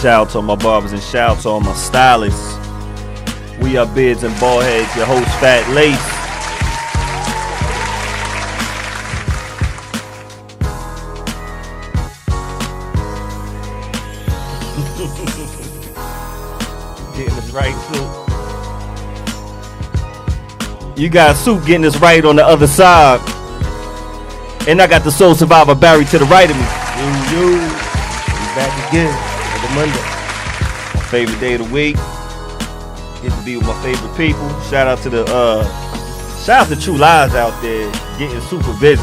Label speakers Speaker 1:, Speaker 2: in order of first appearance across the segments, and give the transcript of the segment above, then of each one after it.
Speaker 1: Shout out to my barbers and shout out to all my stylists. We are Beards N Baldheads, your host Fat Lace. Getting this right, Soup. You got Soup getting this right on the other side. And I got the Soul Survivor Barry to the right of me.
Speaker 2: Yo, we back again for the Monday.
Speaker 1: My favorite day of the week. Get to be with my favorite people. Shout out to True Lies out there getting super busy.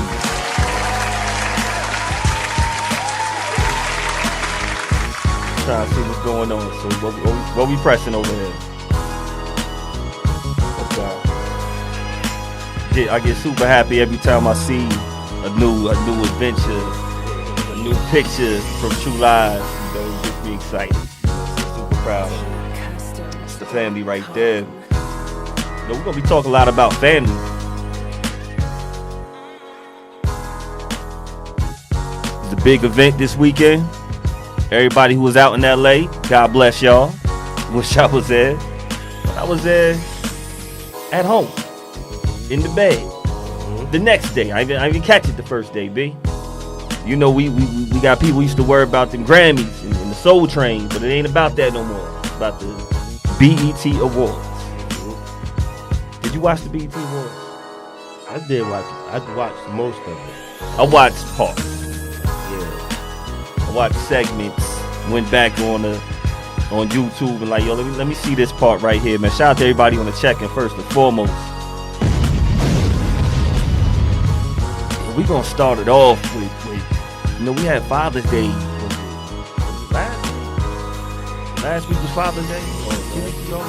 Speaker 1: Trying to see what's going on. So what we pressing over here? Okay. I get super happy every time I see a new adventure, a new picture from True Lies. You know, it gets me excited. Super proud of it. It's the family right there. You know, we're gonna be talking a lot about family. It's a big event this weekend. Everybody who was out in LA, God bless y'all. Wish I was there. But I was there at home, in the bed. The next day, I didn't catch it the first day, B. You know, we got people who used to worry about the Grammys and the Soul Train, but it ain't about that no more. It's about the BET Awards. Did you watch the BET Awards?
Speaker 2: I did watch it. I watched most of it.
Speaker 1: I watched parts.
Speaker 2: Yeah.
Speaker 1: I watched segments. Went back on YouTube and like, yo, let me see this part right here, man. Shout out to everybody on the check-in first and foremost. We gonna start it off with you know, we had Father's Day. Last week was Father's Day. 2 weeks ago?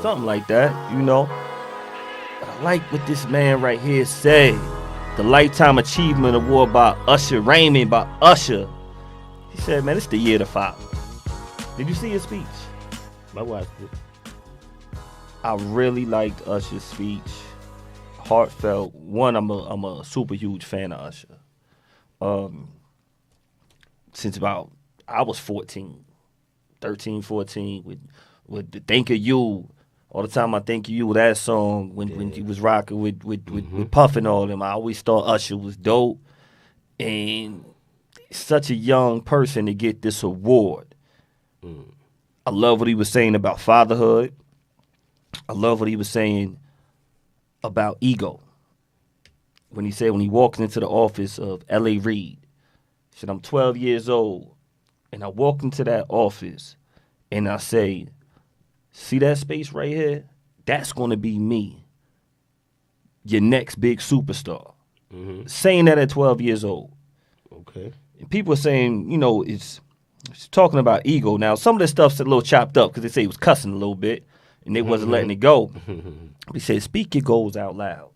Speaker 1: Something like that, you know. But I like what this man right here said. The Lifetime Achievement Award by Usher Raymond by Usher. He said, man, it's the year of the father. Did you see his speech?
Speaker 2: I watched it.
Speaker 1: I really liked Usher's speech. Heartfelt. One, I'm a super huge fan of Usher. Since about I was 13, 14 with the Think of You. All the time I think of You, that song when he was rocking with Puff and all them. I always thought Usher was dope. And such a young person to get this award. I love what he was saying about fatherhood. I love what he was saying about ego. When he said when he walks into the office of L.A. Reid, he said, I'm 12 years old, and I walk into that office, and I say, see that space right here? That's going to be me, your next big superstar. Saying that at 12 years old.
Speaker 2: Okay. And
Speaker 1: people are saying, you know, it's talking about ego. Now, some of this stuff's a little chopped up because they say he was cussing a little bit, and they wasn't letting it go. He said, speak your goals out loud.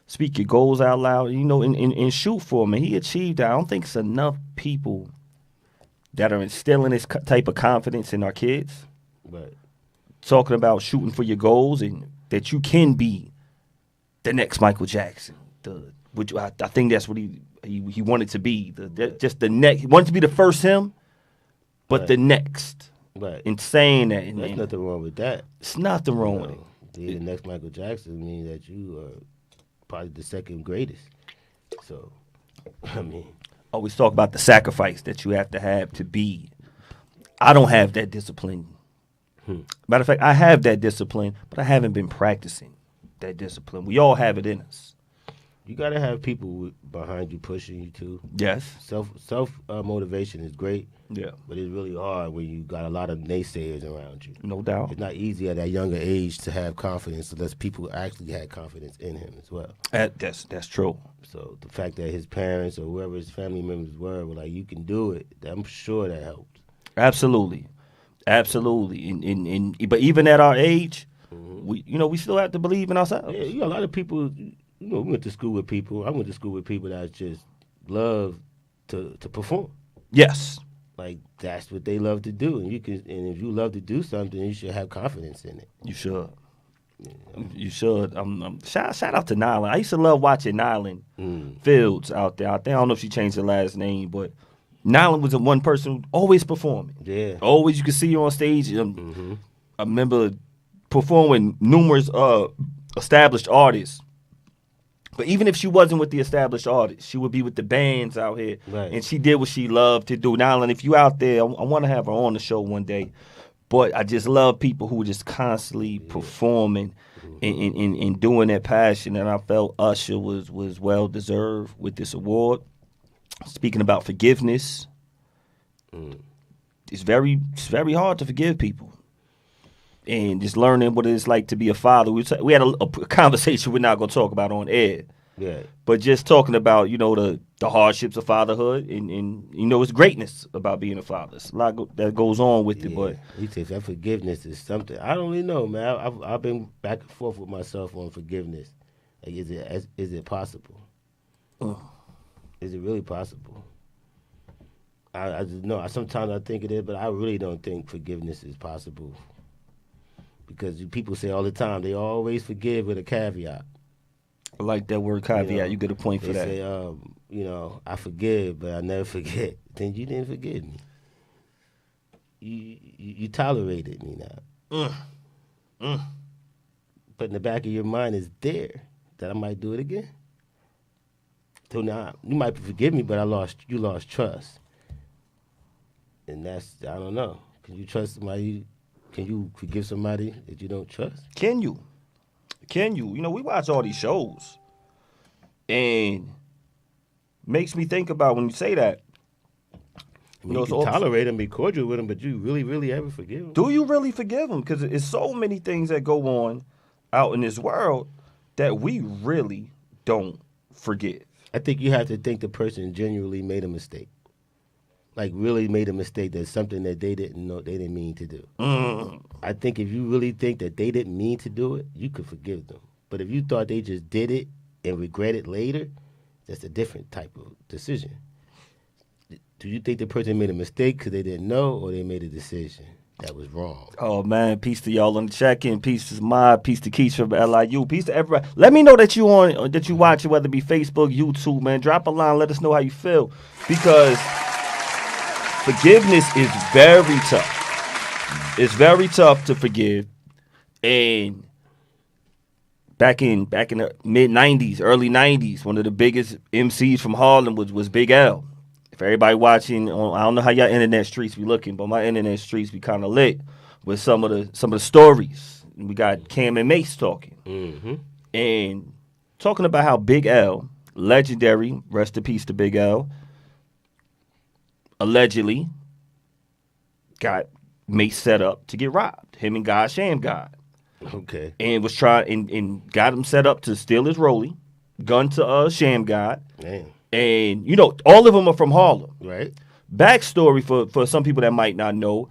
Speaker 1: Speak your goals out loud, you know, and shoot for him. And he achieved that. I don't think it's enough people that are instilling this type of confidence in our kids.
Speaker 2: Right.
Speaker 1: Talking about shooting for your goals and that you can be the next Michael Jackson. Which I think that's what he wanted to be. Just the next. He wanted to be the first him, but right. The next.
Speaker 2: Right.
Speaker 1: And saying that. And,
Speaker 2: there's nothing wrong with that.
Speaker 1: It's nothing wrong with it.
Speaker 2: The next Michael Jackson means that you are probably the second greatest. So, I mean.
Speaker 1: Always talk about the sacrifice that you have to be. I don't have that discipline. Matter of fact, I have that discipline, but I haven't been practicing that discipline. We all have it in us.
Speaker 2: You gotta have people behind you pushing you too.
Speaker 1: Yes.
Speaker 2: Self motivation is great.
Speaker 1: Yeah.
Speaker 2: But it's really hard when you got a lot of naysayers around you.
Speaker 1: No doubt.
Speaker 2: It's not easy at that younger age to have confidence unless people actually had confidence in him as well.
Speaker 1: That's true.
Speaker 2: So the fact that his parents or whoever his family members were like, you can do it, I'm sure that helped.
Speaker 1: Absolutely. But even at our age, we still have to believe in ourselves.
Speaker 2: Yeah, a lot of people. We went to school with people. I went to school with people that just love to perform.
Speaker 1: Yes.
Speaker 2: Like that's what they love to do, and if you love to do something, you should have confidence in it.
Speaker 1: You should. You should. Shout out to Nyland. I used to love watching Nyland Fields out there. I don't know if she changed her last name, but Nyland was a one person always performing.
Speaker 2: Yeah.
Speaker 1: Always you could see her on stage. I remember performing numerous established artists. But even if she wasn't with the established artists, she would be with the bands out here.
Speaker 2: Right.
Speaker 1: And she did what she loved to do. Nyland, if you out there, I want to have her on the show one day. But I just love people who are just constantly performing and doing their passion. And I felt Usher was well deserved with this award. Speaking about forgiveness, it's very hard to forgive people. And just learning what it's like to be a father. We had a conversation we're not going to talk about on air.
Speaker 2: Yeah.
Speaker 1: But just talking about, the hardships of fatherhood and it's greatness about being a father. It's a lot that goes on with it. But
Speaker 2: he says that forgiveness is something. I don't really know, man. I've been back and forth with myself on forgiveness. Like, is it possible? Is it really possible? I just know. Sometimes I think it is, but I really don't think forgiveness is possible. Because people say all the time, they always forgive with a caveat.
Speaker 1: I like that word caveat. You get a point for that.
Speaker 2: They say, I forgive, but I never forget. Then you didn't forgive me. You tolerated me now. But in the back of your mind is there that I might do it again. So now you might forgive me, but you lost trust. And I don't know. Can you trust somebody? Can you forgive somebody that you don't trust?
Speaker 1: Can you? We watch all these shows. And makes me think about when you say that.
Speaker 2: You can tolerate them, be cordial with them, but you really, really ever forgive them?
Speaker 1: Do you really forgive them? Because there's so many things that go on out in this world that we really don't forgive.
Speaker 2: I think you have to think the person genuinely made a mistake. Like, really made a mistake. That's something that they didn't know, they didn't mean to do. I think if you really think that they didn't mean to do it, you could forgive them. But if you thought they just did it and regret it later, that's a different type of decision. Do you think the person made a mistake because they didn't know, or they made a decision that was wrong?
Speaker 1: Oh, man, peace to y'all on the check-in. Peace to Mod. Peace to Keisha from LIU. Peace to everybody. Let me know that you watch it, whether it be Facebook, YouTube, man. Drop a line. Let us know how you feel. Because forgiveness is very tough. It's very tough to forgive. And back in the mid-'90s, early '90s, one of the biggest MCs from Harlem was Big L. If everybody watching, I don't know how y'all internet streets be looking, but my internet streets be kind of lit with some of the stories. We got Cam and Mace talking. And talking about how Big L, legendary, rest in peace to Big L, allegedly got Mace set up to get robbed. Him and God Sham God.
Speaker 2: Okay.
Speaker 1: And was trying and got him set up to steal his rollie, gun to Sham God.
Speaker 2: Damn.
Speaker 1: And all of them are from Harlem.
Speaker 2: Right.
Speaker 1: Backstory for some people that might not know,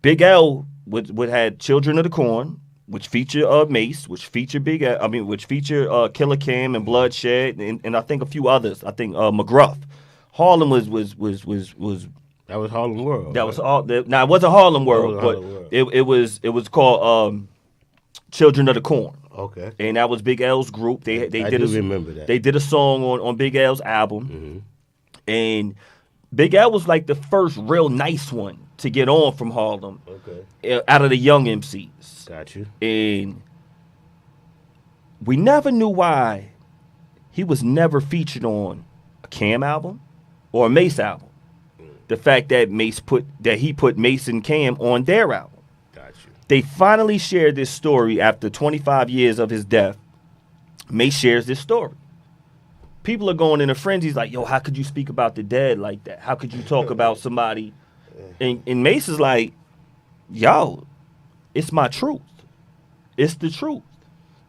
Speaker 1: Big L would had Children of the Corn, which feature Mace, which feature which feature Killer Cam and Bloodshed, and I think a few others. I think McGruff. Harlem was
Speaker 2: that was Harlem World.
Speaker 1: That was all. Now it wasn't Harlem World, but it was called Children of the Corn.
Speaker 2: Okay.
Speaker 1: And that was Big L's group. They
Speaker 2: remember that.
Speaker 1: They did a song on Big L's album, and Big L was like the first real nice one to get on from Harlem.
Speaker 2: Okay.
Speaker 1: Out of the young MCs.
Speaker 2: Got you.
Speaker 1: And we never knew why he was never featured on a Cam album or a Mace album. The fact that he put Mace and Cam on their album.
Speaker 2: Got you.
Speaker 1: They finally shared this story after 25 years of his death. Mace shares this story. People are going in a frenzy. He's like, yo, how could you speak about the dead like that? How could you talk about somebody? And Mace is like, yo, it's my truth. It's the truth.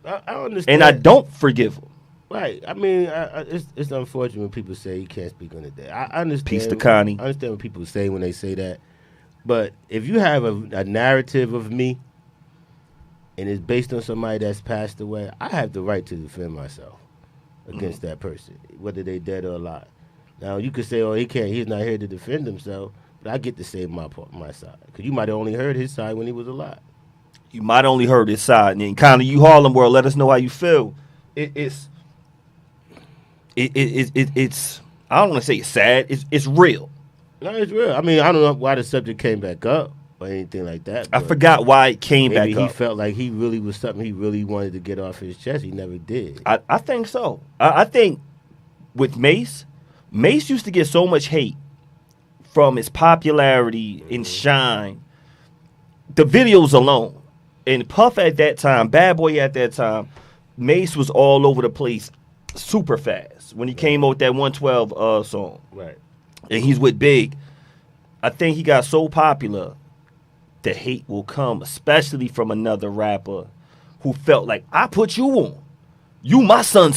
Speaker 2: I understand.
Speaker 1: And I don't forgive him.
Speaker 2: Right. I mean, it's unfortunate when people say you can't speak on the dead. I understand.
Speaker 1: Peace to Connie.
Speaker 2: I understand what people say when they say that. But if you have a narrative of me and it's based on somebody that's passed away, I have the right to defend myself against that person, whether they dead or alive. Now, you could say, oh, he's not here to defend himself, but I get to say my side. Because you might have only heard his side when he was alive.
Speaker 1: You might have only heard his side. And then kind of you Harlem World, let us know how you feel. It's I don't want to say it's sad. It's real.
Speaker 2: No, it's real. I mean, I don't know why the subject came back up or anything like that.
Speaker 1: I forgot why it came back
Speaker 2: maybe
Speaker 1: up.
Speaker 2: He felt like he really was something he really wanted to get off his chest. He never did.
Speaker 1: I think so. I think with Mace used to get so much hate from his popularity and shine. The videos alone. And Puff at that time, Bad Boy at that time, Mace was all over the place super fast when he came out with that 112 song.
Speaker 2: Right.
Speaker 1: And he's with Big. I think he got so popular, the hate will come, especially from another rapper who felt like, I put you on. You my son.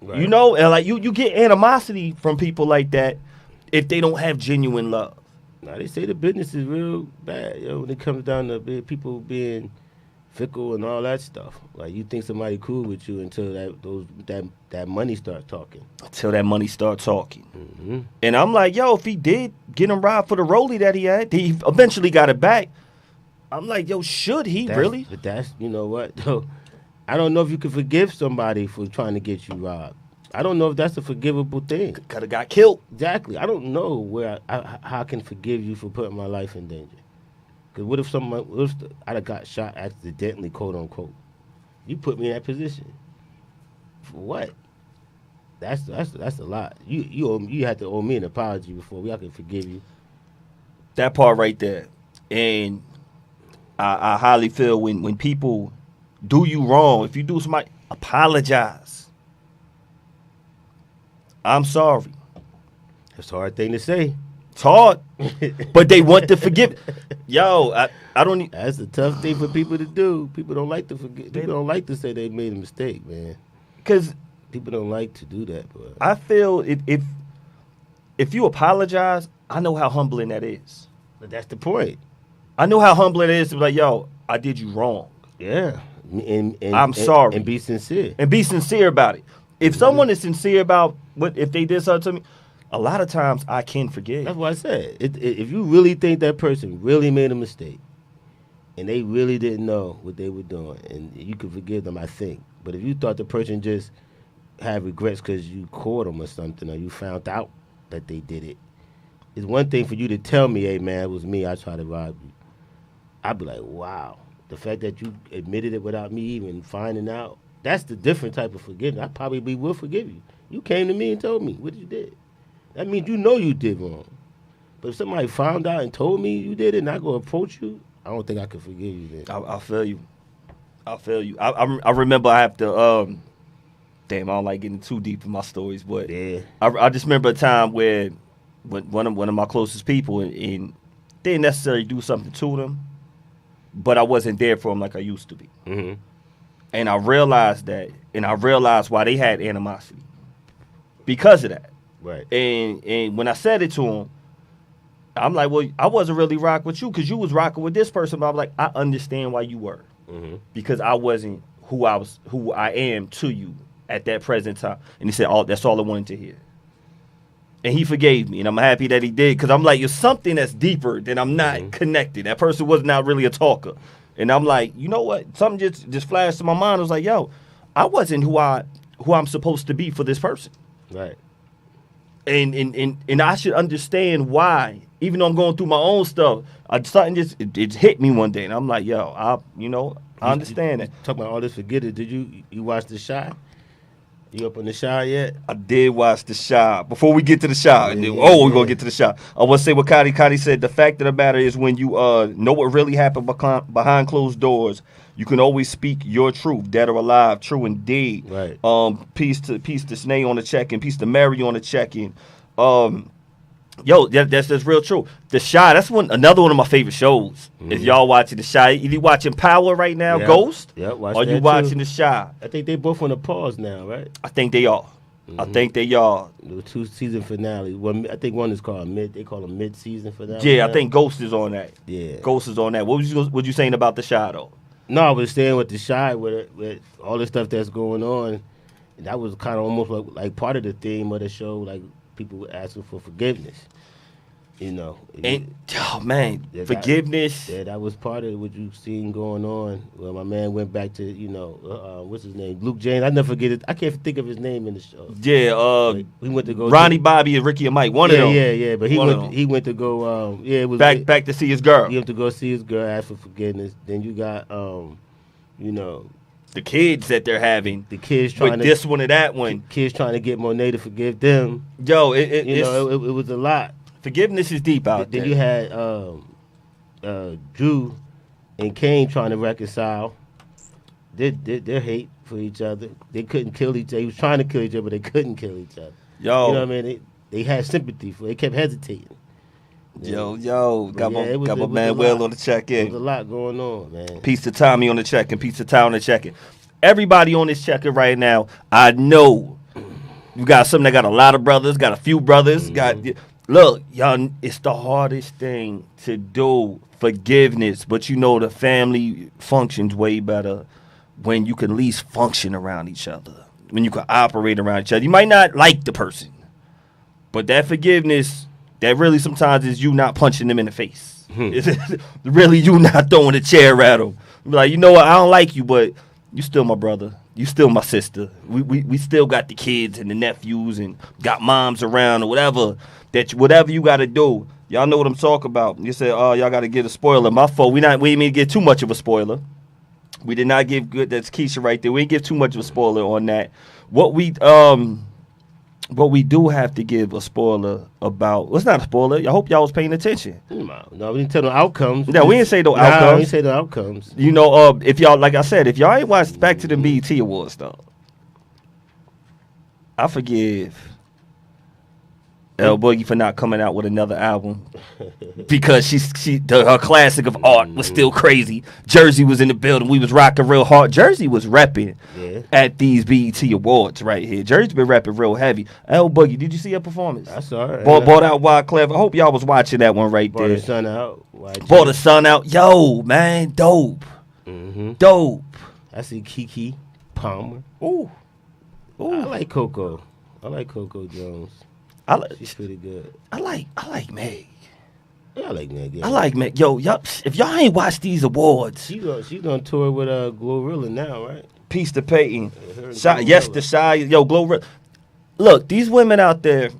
Speaker 1: Right. You know? And like you get animosity from people like that if they don't have genuine love.
Speaker 2: Now, they say the business is real bad, when it comes down to people being fickle and all that stuff. Like, you think somebody cool with you until that money starts talking.
Speaker 1: Until that money starts talking.
Speaker 2: Mm-hmm.
Speaker 1: And I'm like, yo, if he did get him robbed for the rollie that he had, he eventually got it back. I'm like, yo, should he really?
Speaker 2: But that's, you know what, though? I don't know if you can forgive somebody for trying to get you robbed. I don't know if that's a forgivable thing.
Speaker 1: Could have got killed.
Speaker 2: Exactly. I don't know where how I can forgive you for putting my life in danger. Because what if I'd have got shot accidentally, quote unquote? You put me in that position. For what? That's a lot. You had to owe me an apology before I can forgive you.
Speaker 1: That part right there. And I highly feel when people do you wrong, if you do somebody, apologize. I'm sorry.
Speaker 2: That's a hard thing to say.
Speaker 1: It's hard, but they want to forgive. Yo, I don't.
Speaker 2: That's a tough thing for people to do. People don't like to forget. People don't like to say they made a mistake, man.
Speaker 1: Because
Speaker 2: people don't like to do that. But
Speaker 1: I feel if you apologize, I know how humbling that is.
Speaker 2: But that's the point.
Speaker 1: I know how humbling it is to be like, yo, I did you wrong.
Speaker 2: Yeah, and
Speaker 1: I'm sorry,
Speaker 2: and be sincere,
Speaker 1: and be sincere about it. If someone is sincere about if they did something to me, a lot of times I can forgive.
Speaker 2: That's what I said. If you really think that person really made a mistake and they really didn't know what they were doing, and you can forgive them, I think. But if you thought the person just had regrets because you caught them or something, or you found out that they did it, it's one thing for you to tell me, hey, man, it was me, I tried to rob you. I'd be like, wow. The fact that you admitted it without me even finding out, that's the different type of forgiveness. I probably will forgive you. You came to me and told me what you did. That means you know you did wrong. But if somebody found out and told me you did it and I go approach you, I don't think I can forgive you then.
Speaker 1: I feel you. I feel you. I remember I have to, damn, I don't like getting too deep in my stories, but
Speaker 2: yeah.
Speaker 1: I just remember a time where one of my closest people and they didn't necessarily do something to them, but I wasn't there for them like I used to be.
Speaker 2: Mm-hmm.
Speaker 1: And I realized that, and I realized why they had animosity. Because of that.
Speaker 2: Right.
Speaker 1: And when I said it to him, I'm like, well, I wasn't really rocking with you because you was rocking with this person. But I'm like, I understand why you were.
Speaker 2: Mm-hmm.
Speaker 1: Because I wasn't who I am to you at that present time. And he said, oh, that's all I wanted to hear. And he forgave me, and I'm happy that he did. Because I'm like, it's something that's deeper than I'm not connected. That person was not really a talker. And I'm like, you know what? Something just flashed to my mind. I was like, yo, I wasn't who I'm supposed to be for this person.
Speaker 2: Right.
Speaker 1: And I should understand why. Even though I'm going through my own stuff, something it hit me one day, and I'm like, yo, I understand that.
Speaker 2: Talking about all this forgetting, did you watch The Shy? You up on The Shy yet?
Speaker 1: I did watch The Shy. Before we get to The Shy, we're going to get to The Shy. I want to say what Cotty said. The fact of the matter is when you know what really happened behind closed doors, you can always speak your truth, dead or alive, true indeed.
Speaker 2: Right.
Speaker 1: Peace to Snay on the check-in. Peace to Mary on the check-in. Yo, that's real true. The Shy, that's another one of my favorite shows.
Speaker 2: Mm-hmm.
Speaker 1: If y'all watching The Shy, if you watching Power right now, Ghost,
Speaker 2: or
Speaker 1: you watching The Shy?
Speaker 2: I think they both on a pause now, right?
Speaker 1: I think they are. Mm-hmm. I think they are.
Speaker 2: The 2 season finale. I think one is called they call them mid-season finale.
Speaker 1: Yeah, I think Ghost is on that.
Speaker 2: Yeah.
Speaker 1: Ghost is on that. What you saying about The Shy, though?
Speaker 2: No, I was saying with The Shy, with all the stuff that's going on, that was kind of almost like part of the theme of the show, like people asking for forgiveness. You know,
Speaker 1: And forgiveness.
Speaker 2: That was part of what you seen going on. Well, my man went back to what's his name, Luke James. I never forget it. I can't think of his name in the show.
Speaker 1: Yeah,
Speaker 2: he went to go.
Speaker 1: Ronnie, Bobby, and Ricky and Mike. One of them.
Speaker 2: Yeah. But he went to go. It was
Speaker 1: back to see his girl.
Speaker 2: He went to go see his girl, ask for forgiveness. Then you got
Speaker 1: the kids that they're having.
Speaker 2: The kids trying to
Speaker 1: this one or that one.
Speaker 2: Kids trying to get Monet to forgive them.
Speaker 1: Yo, it
Speaker 2: was a lot.
Speaker 1: Forgiveness is deep out there.
Speaker 2: Then you had Drew and Kane trying to reconcile their hate for each other. They couldn't kill each other. He was trying to kill each other, but they couldn't kill each other.
Speaker 1: Yo,
Speaker 2: you know what I mean? They had sympathy for. They kept hesitating.
Speaker 1: Got my man Will on the check-in.
Speaker 2: There's a lot going on, man.
Speaker 1: Peace to Tommy on the check-in. Peace to Ty on the check-in. Everybody on this check-in right now, I know you got some that got a lot of brothers, got a few brothers, Look, y'all, it's the hardest thing to do, forgiveness. But the family functions way better when you can at least function around each other, when you can operate around each other. You might not like the person, but that forgiveness, that really sometimes is you not punching them in the face. It's really you not throwing a chair at them. Be like, you know what, I don't like you, but you still my brother. You still my sister. We still got the kids and the nephews and got moms around or whatever. Whatever you got to do, y'all know what I'm talking about. You said, oh, y'all got to get a spoiler. My fault. We didn't mean to get too much of a spoiler. We did not give good. That's Keisha right there. We didn't give too much of a spoiler on that. What we do have to give a spoiler about. Well, it's not a spoiler. I hope y'all was paying attention.
Speaker 2: No, we didn't tell no outcomes.
Speaker 1: No, we didn't say no outcomes.
Speaker 2: We didn't say no outcomes.
Speaker 1: If y'all, like I said, if y'all ain't watched back to the BET Awards though, I forgive L Boogie for not coming out with another album because her classic of art was still crazy. Jersey was in the building. We was rocking real hard. Jersey was repping at these BET Awards right here. Jersey been repping real heavy. L Boogie, did you see her performance?
Speaker 2: I saw it.
Speaker 1: Bought out Wyclef. I hope y'all was watching that one right there.
Speaker 2: Bought the sun out.
Speaker 1: Bought the sun out. Yo, man, dope.
Speaker 2: Mm-hmm.
Speaker 1: Dope.
Speaker 2: I see Keke Palmer.
Speaker 1: Ooh.
Speaker 2: I like Coco. I like Coco Jones. She's pretty good.
Speaker 1: I like Meg.
Speaker 2: Yeah, I like Meg. Yeah.
Speaker 1: I like Meg. Yo, if y'all ain't watched these awards,
Speaker 2: she's on tour with Glorilla now, right?
Speaker 1: Peace to Peyton. The Shy. Yo, Glorilla. Look, these women out there.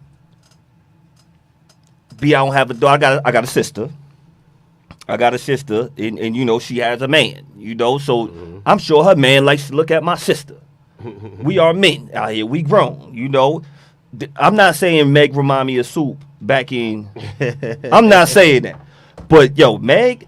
Speaker 1: I don't have a daughter. I got a sister. And she has a man. So I'm sure her man likes to look at my sister. We are men out here. We grown. I'm not saying Meg remind me of Soup back in. I'm not saying that. But, Meg,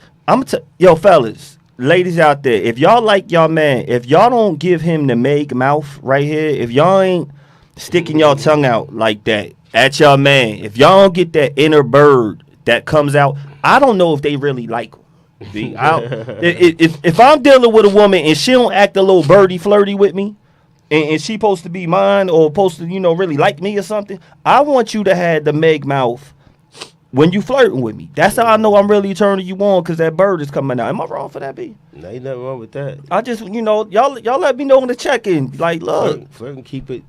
Speaker 1: fellas, ladies out there, if y'all like y'all man, if y'all don't give him the Meg mouth right here, if y'all ain't sticking y'all tongue out like that at y'all man, if y'all don't get that inner bird that comes out, I don't know if they really like him. If I'm dealing with a woman and she don't act a little birdie flirty with me, and she supposed to be mine or supposed to, really like me or something, I want you to have the Meg mouth when you flirting with me. That's how I know I'm really turning you on, because that bird is coming out. Am I wrong for that, B?
Speaker 2: No, ain't nothing wrong with that.
Speaker 1: I just, y'all let me know on the check-in. Like, look.
Speaker 2: Flirting, keep it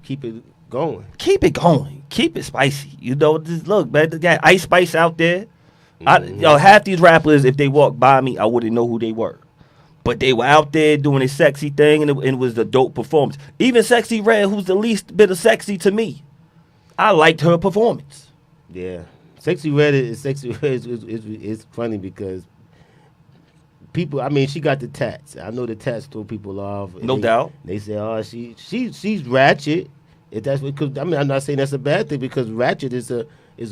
Speaker 2: going.
Speaker 1: Keep it going. Keep it spicy. Just look, man, they got Ice Spice out there. Half these rappers, if they walked by me, I wouldn't know who they were. But they were out there doing a sexy thing, and it was a dope performance. Even Sexy Red, who's the least bit of sexy to me, I liked her performance.
Speaker 2: Yeah. Sexy Red is funny because people, she got the tats. I know the tats throw people off.
Speaker 1: No doubt.
Speaker 2: They say, oh, she's ratchet. If that's because I'm not saying that's a bad thing, because ratchet is a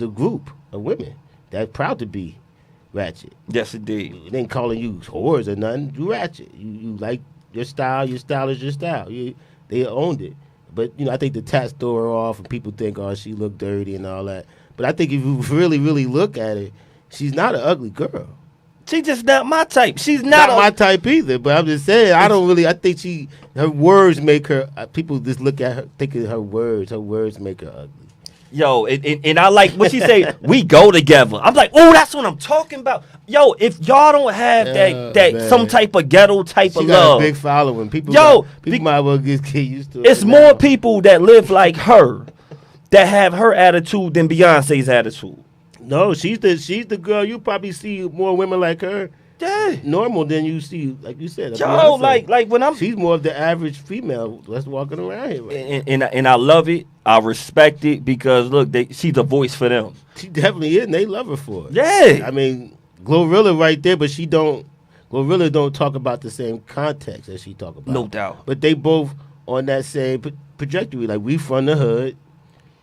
Speaker 2: group of women that's proud to be ratchet.
Speaker 1: Yes, indeed.
Speaker 2: It ain't calling you whores or nothing. You ratchet. You like your style. Your style is your style. They owned it. But I think the tats throw her off, and people think, oh, she look dirty and all that. But I think if you really, really look at it, she's not an ugly girl.
Speaker 1: She's just not my type. She's not
Speaker 2: my type either. But I'm just saying, I think her words make her. People just look at her, thinking her words make her ugly.
Speaker 1: Yo, and I like what she say. We go together. I'm like, oh, that's what I'm talking about. Yo, if y'all don't have that some type of ghetto type of love,
Speaker 2: got a big following. People might well get used to it.
Speaker 1: It's more people that live like her that have her attitude than Beyonce's attitude.
Speaker 2: No, she's the girl. You probably see more women like her
Speaker 1: Yeah.
Speaker 2: normal than you see, like you said.
Speaker 1: Yo, like when I'm
Speaker 2: she's more of the average female that's walking around here. Right?
Speaker 1: and I love it. I respect it because look, she's a voice for them.
Speaker 2: She definitely is, and they love her for it.
Speaker 1: Yeah.
Speaker 2: I mean, Glorilla right there, but Glorilla don't talk about the same context as she talk about.
Speaker 1: No doubt.
Speaker 2: But they both on that same trajectory. Like, we from the hood.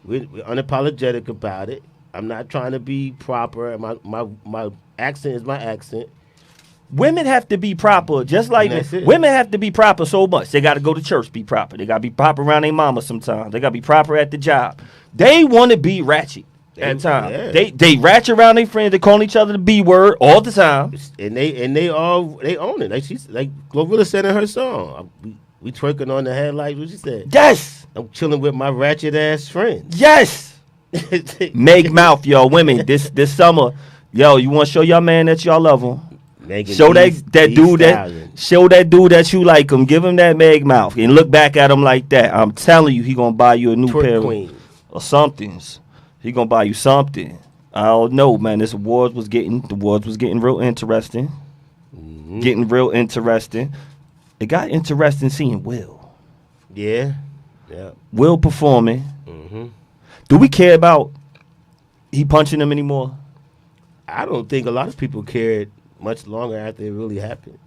Speaker 2: We're unapologetic about it. I'm not trying to be proper. My accent is my accent.
Speaker 1: Women have to be proper, just like women have to be proper so much. They got to go to church, be proper. They got to be proper around their mama sometimes. They got to be proper at the job. They want to be ratchet at times. Yeah. They ratchet around their friends. They call each other the B word all the time.
Speaker 2: And they own it. Like Glorilla said in her song. We twerking on the headlights. What she said?
Speaker 1: Yes.
Speaker 2: I'm chilling with my ratchet ass friends.
Speaker 1: Yes. Meg mouth, yo, women. This summer, yo, you want to show your man that y'all love him. Show that dude that you like him. Give him that Meg mouth and look back at him like that. I'm telling you, he gonna buy you a new pair or somethings. He gonna buy you something. I don't know, man. The awards was getting real interesting. Mm-hmm. Getting real interesting. It got interesting seeing Will.
Speaker 2: Yeah.
Speaker 1: Will performing.
Speaker 2: Mm-hmm.
Speaker 1: Do we care about he punching him anymore?
Speaker 2: I don't think a lot of people cared much longer after it really happened.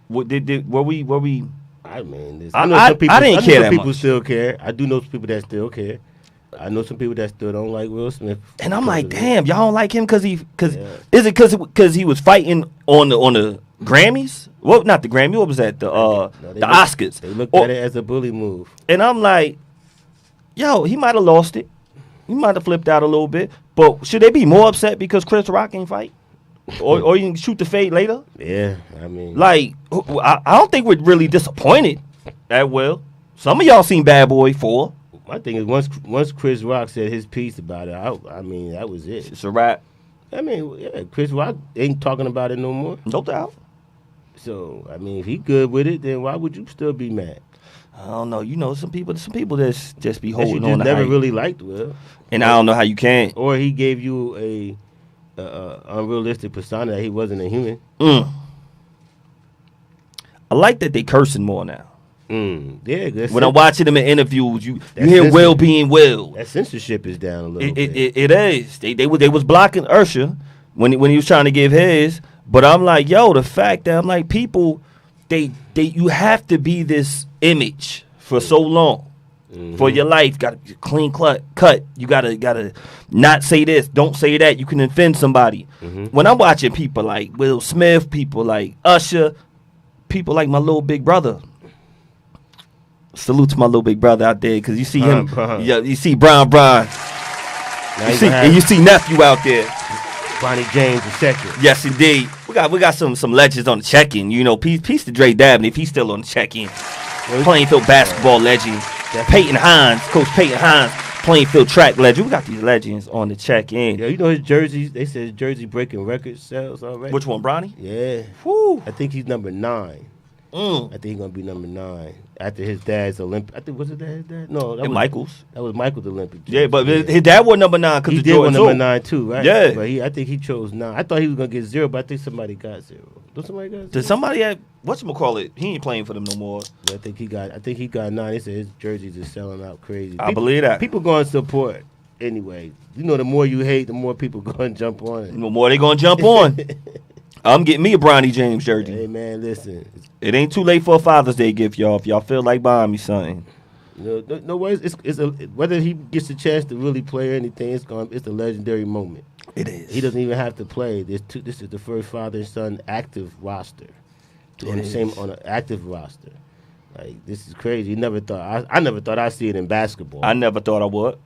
Speaker 1: What were we?
Speaker 2: I mean,
Speaker 1: I didn't care that
Speaker 2: people
Speaker 1: much.
Speaker 2: Still care. I do know some people that still care. I know some people that still don't like Will Smith.
Speaker 1: And I'm like, damn, y'all don't like him because is it because he was fighting on the Grammys? Well, not the Grammy. What was that? The Oscars.
Speaker 2: They looked at it as a bully move.
Speaker 1: And I'm like, yo, he might have lost it. He might have flipped out a little bit. But should they be more upset because Chris Rock ain't fight? or you can shoot the fade later?
Speaker 2: Yeah, I mean.
Speaker 1: Like, I don't think we're really disappointed at Will. Some of y'all seen Bad Boy 4.
Speaker 2: My thing is, once Chris Rock said his piece about it, I mean, that was it.
Speaker 1: It's a wrap.
Speaker 2: I mean, yeah, Chris Rock ain't talking about it no more.
Speaker 1: No doubt.
Speaker 2: So, I mean, if he good with it, then why would you still be mad?
Speaker 1: I don't know. You know, some people that's just be holding
Speaker 2: on.
Speaker 1: You
Speaker 2: never really liked Will,
Speaker 1: and I don't know how you can.
Speaker 2: Or he gave you a unrealistic persona that he wasn't a human.
Speaker 1: I like that they cursing more now.
Speaker 2: Yeah,
Speaker 1: when I'm watching them in interviews, you hear Will being Will.
Speaker 2: That censorship is down a little bit.
Speaker 1: It is. They was blocking Usher when he was trying to give his. But I'm like, yo, the fact that I'm like, people, you have to be this image for so long. For your life, got to clean cut. You gotta not say this, don't say that. You can offend somebody. When I'm watching people like Will Smith, people like Usher, people like my little big brother. Salute to my little big brother out there, because you see him. Yeah, you see Brian. You see nephew out there.
Speaker 2: Bonnie James the second.
Speaker 1: Yes, indeed. We got some legends on the check-in. You know, peace to Dre Dabney if he's still on the check-in. Plainfield basketball legend. Peyton Hines, Coach Peyton Hines, Plainfield track legend. We got these legends on the check-in.
Speaker 2: Yeah, you know his jerseys. They said his jersey breaking record sales already.
Speaker 1: Which one, Bronny?
Speaker 2: Yeah.
Speaker 1: Whew.
Speaker 2: I think he's number 9. I think he's gonna be number 9 after his dad's Olympic. I think was it his dad? No, that was
Speaker 1: Michael's.
Speaker 2: That was Michael's Olympic.
Speaker 1: Yeah, but his dad was number 9 because
Speaker 2: he did was number 9 too, right?
Speaker 1: Yeah,
Speaker 2: but I think he chose 9. I thought he was gonna get 0, but I think somebody got 0. Don't somebody got 0?
Speaker 1: Did somebody have whatchamacallit? He ain't playing for them no more.
Speaker 2: But I think he got 9. They said his jerseys are selling out crazy.
Speaker 1: I believe that.
Speaker 2: People going to support anyway. You know, the more you hate, the more people going to jump on it.
Speaker 1: The more they going to jump on. I'm getting me a Bronny James jersey.
Speaker 2: Hey, man, listen.
Speaker 1: It ain't too late for a Father's Day gift, y'all. If y'all feel like buying me something.
Speaker 2: No worries. Whether he gets a chance to really play or anything, it's a legendary moment.
Speaker 1: It is.
Speaker 2: He doesn't even have to play. This is the first father and son active roster. On an active roster. Like, this is crazy. You never thought. I never thought I'd see it in basketball.
Speaker 1: I never thought I would.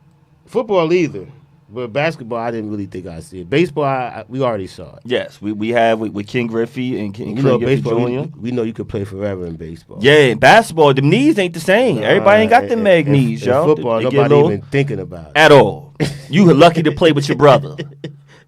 Speaker 2: Football either. But basketball, I didn't really think I'd see it. Baseball, we already saw it.
Speaker 1: Yes, we have with King Griffey and King
Speaker 2: Griffey
Speaker 1: baseball,
Speaker 2: Jr. We know you could play forever in baseball.
Speaker 1: Yeah, in basketball, the knees ain't the same. Everybody ain't got the mag knees, y'all.
Speaker 2: In football, nobody even thinking about it.
Speaker 1: At all. You lucky to play with your brother.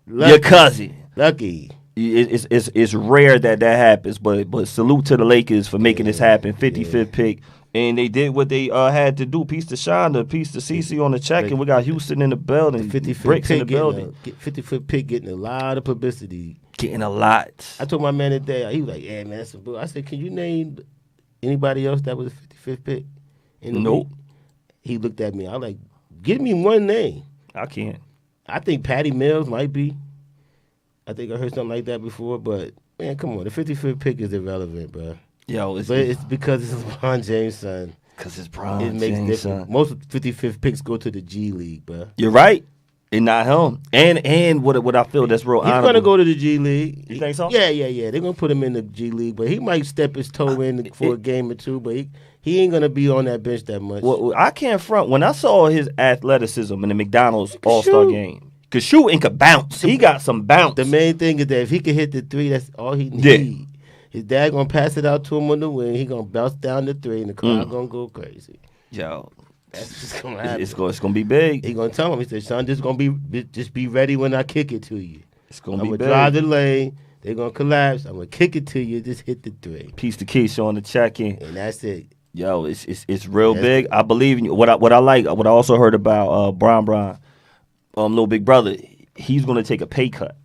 Speaker 1: Your cousin.
Speaker 2: Lucky.
Speaker 1: It's rare that happens, but salute to the Lakers for making this happen. 55th pick And they did what they had to do. Piece to Shonda, piece to CeCe on the check, and we got Houston in the building.
Speaker 2: 50
Speaker 1: Bricks in the building.
Speaker 2: 50-foot pick getting a lot of publicity.
Speaker 1: Getting a lot.
Speaker 2: I told my man today, he was like, yeah, man, that's some bull. I said, can you name anybody else that was a 55th pick?
Speaker 1: Nope.
Speaker 2: He looked at me. I was like, give me one name.
Speaker 1: I can't.
Speaker 2: I think Patty Mills might be. I think I heard something like that before, but, man, come on. The 55th pick is irrelevant, bro.
Speaker 1: Yo,
Speaker 2: it's because it's LeBron James' son.
Speaker 1: Because it's LeBron
Speaker 2: It makes
Speaker 1: James'
Speaker 2: difference.
Speaker 1: son.
Speaker 2: Most 55th picks go to the G League, bro.
Speaker 1: You're right. And not him. And what I feel that's real
Speaker 2: He's
Speaker 1: honorable.
Speaker 2: going to go to the G League.
Speaker 1: You think so?
Speaker 2: Yeah. They're going to put him in the G League, but he might step his toe in for a game or two, but he ain't going to be on that bench that much.
Speaker 1: Well, I can't front. When I saw his athleticism in the McDonald's All-Star
Speaker 2: shoot.
Speaker 1: game, could shoot and could bounce. He got some bounce.
Speaker 2: The main thing is that if he can hit the three, that's all he needs.
Speaker 1: Yeah.
Speaker 2: His dad going to pass it out to him on the wing. He going to bounce down the three, and the crowd going to go crazy.
Speaker 1: Yo,
Speaker 2: That's just going to happen.
Speaker 1: it's going to be big.
Speaker 2: He going to tell him, he said, son, just be ready when I kick it to you.
Speaker 1: It's going
Speaker 2: I'm
Speaker 1: to be
Speaker 2: going to
Speaker 1: big.
Speaker 2: drive the lane. They're going to collapse. I'm going to kick it to you. Just hit the three.
Speaker 1: Piece to Keisha on the check-in.
Speaker 2: And that's it.
Speaker 1: Yo, it's real
Speaker 2: That's
Speaker 1: big.
Speaker 2: good.
Speaker 1: I believe in you. What I like, what I also heard about Brian, little big brother, he's going to take a pay cut.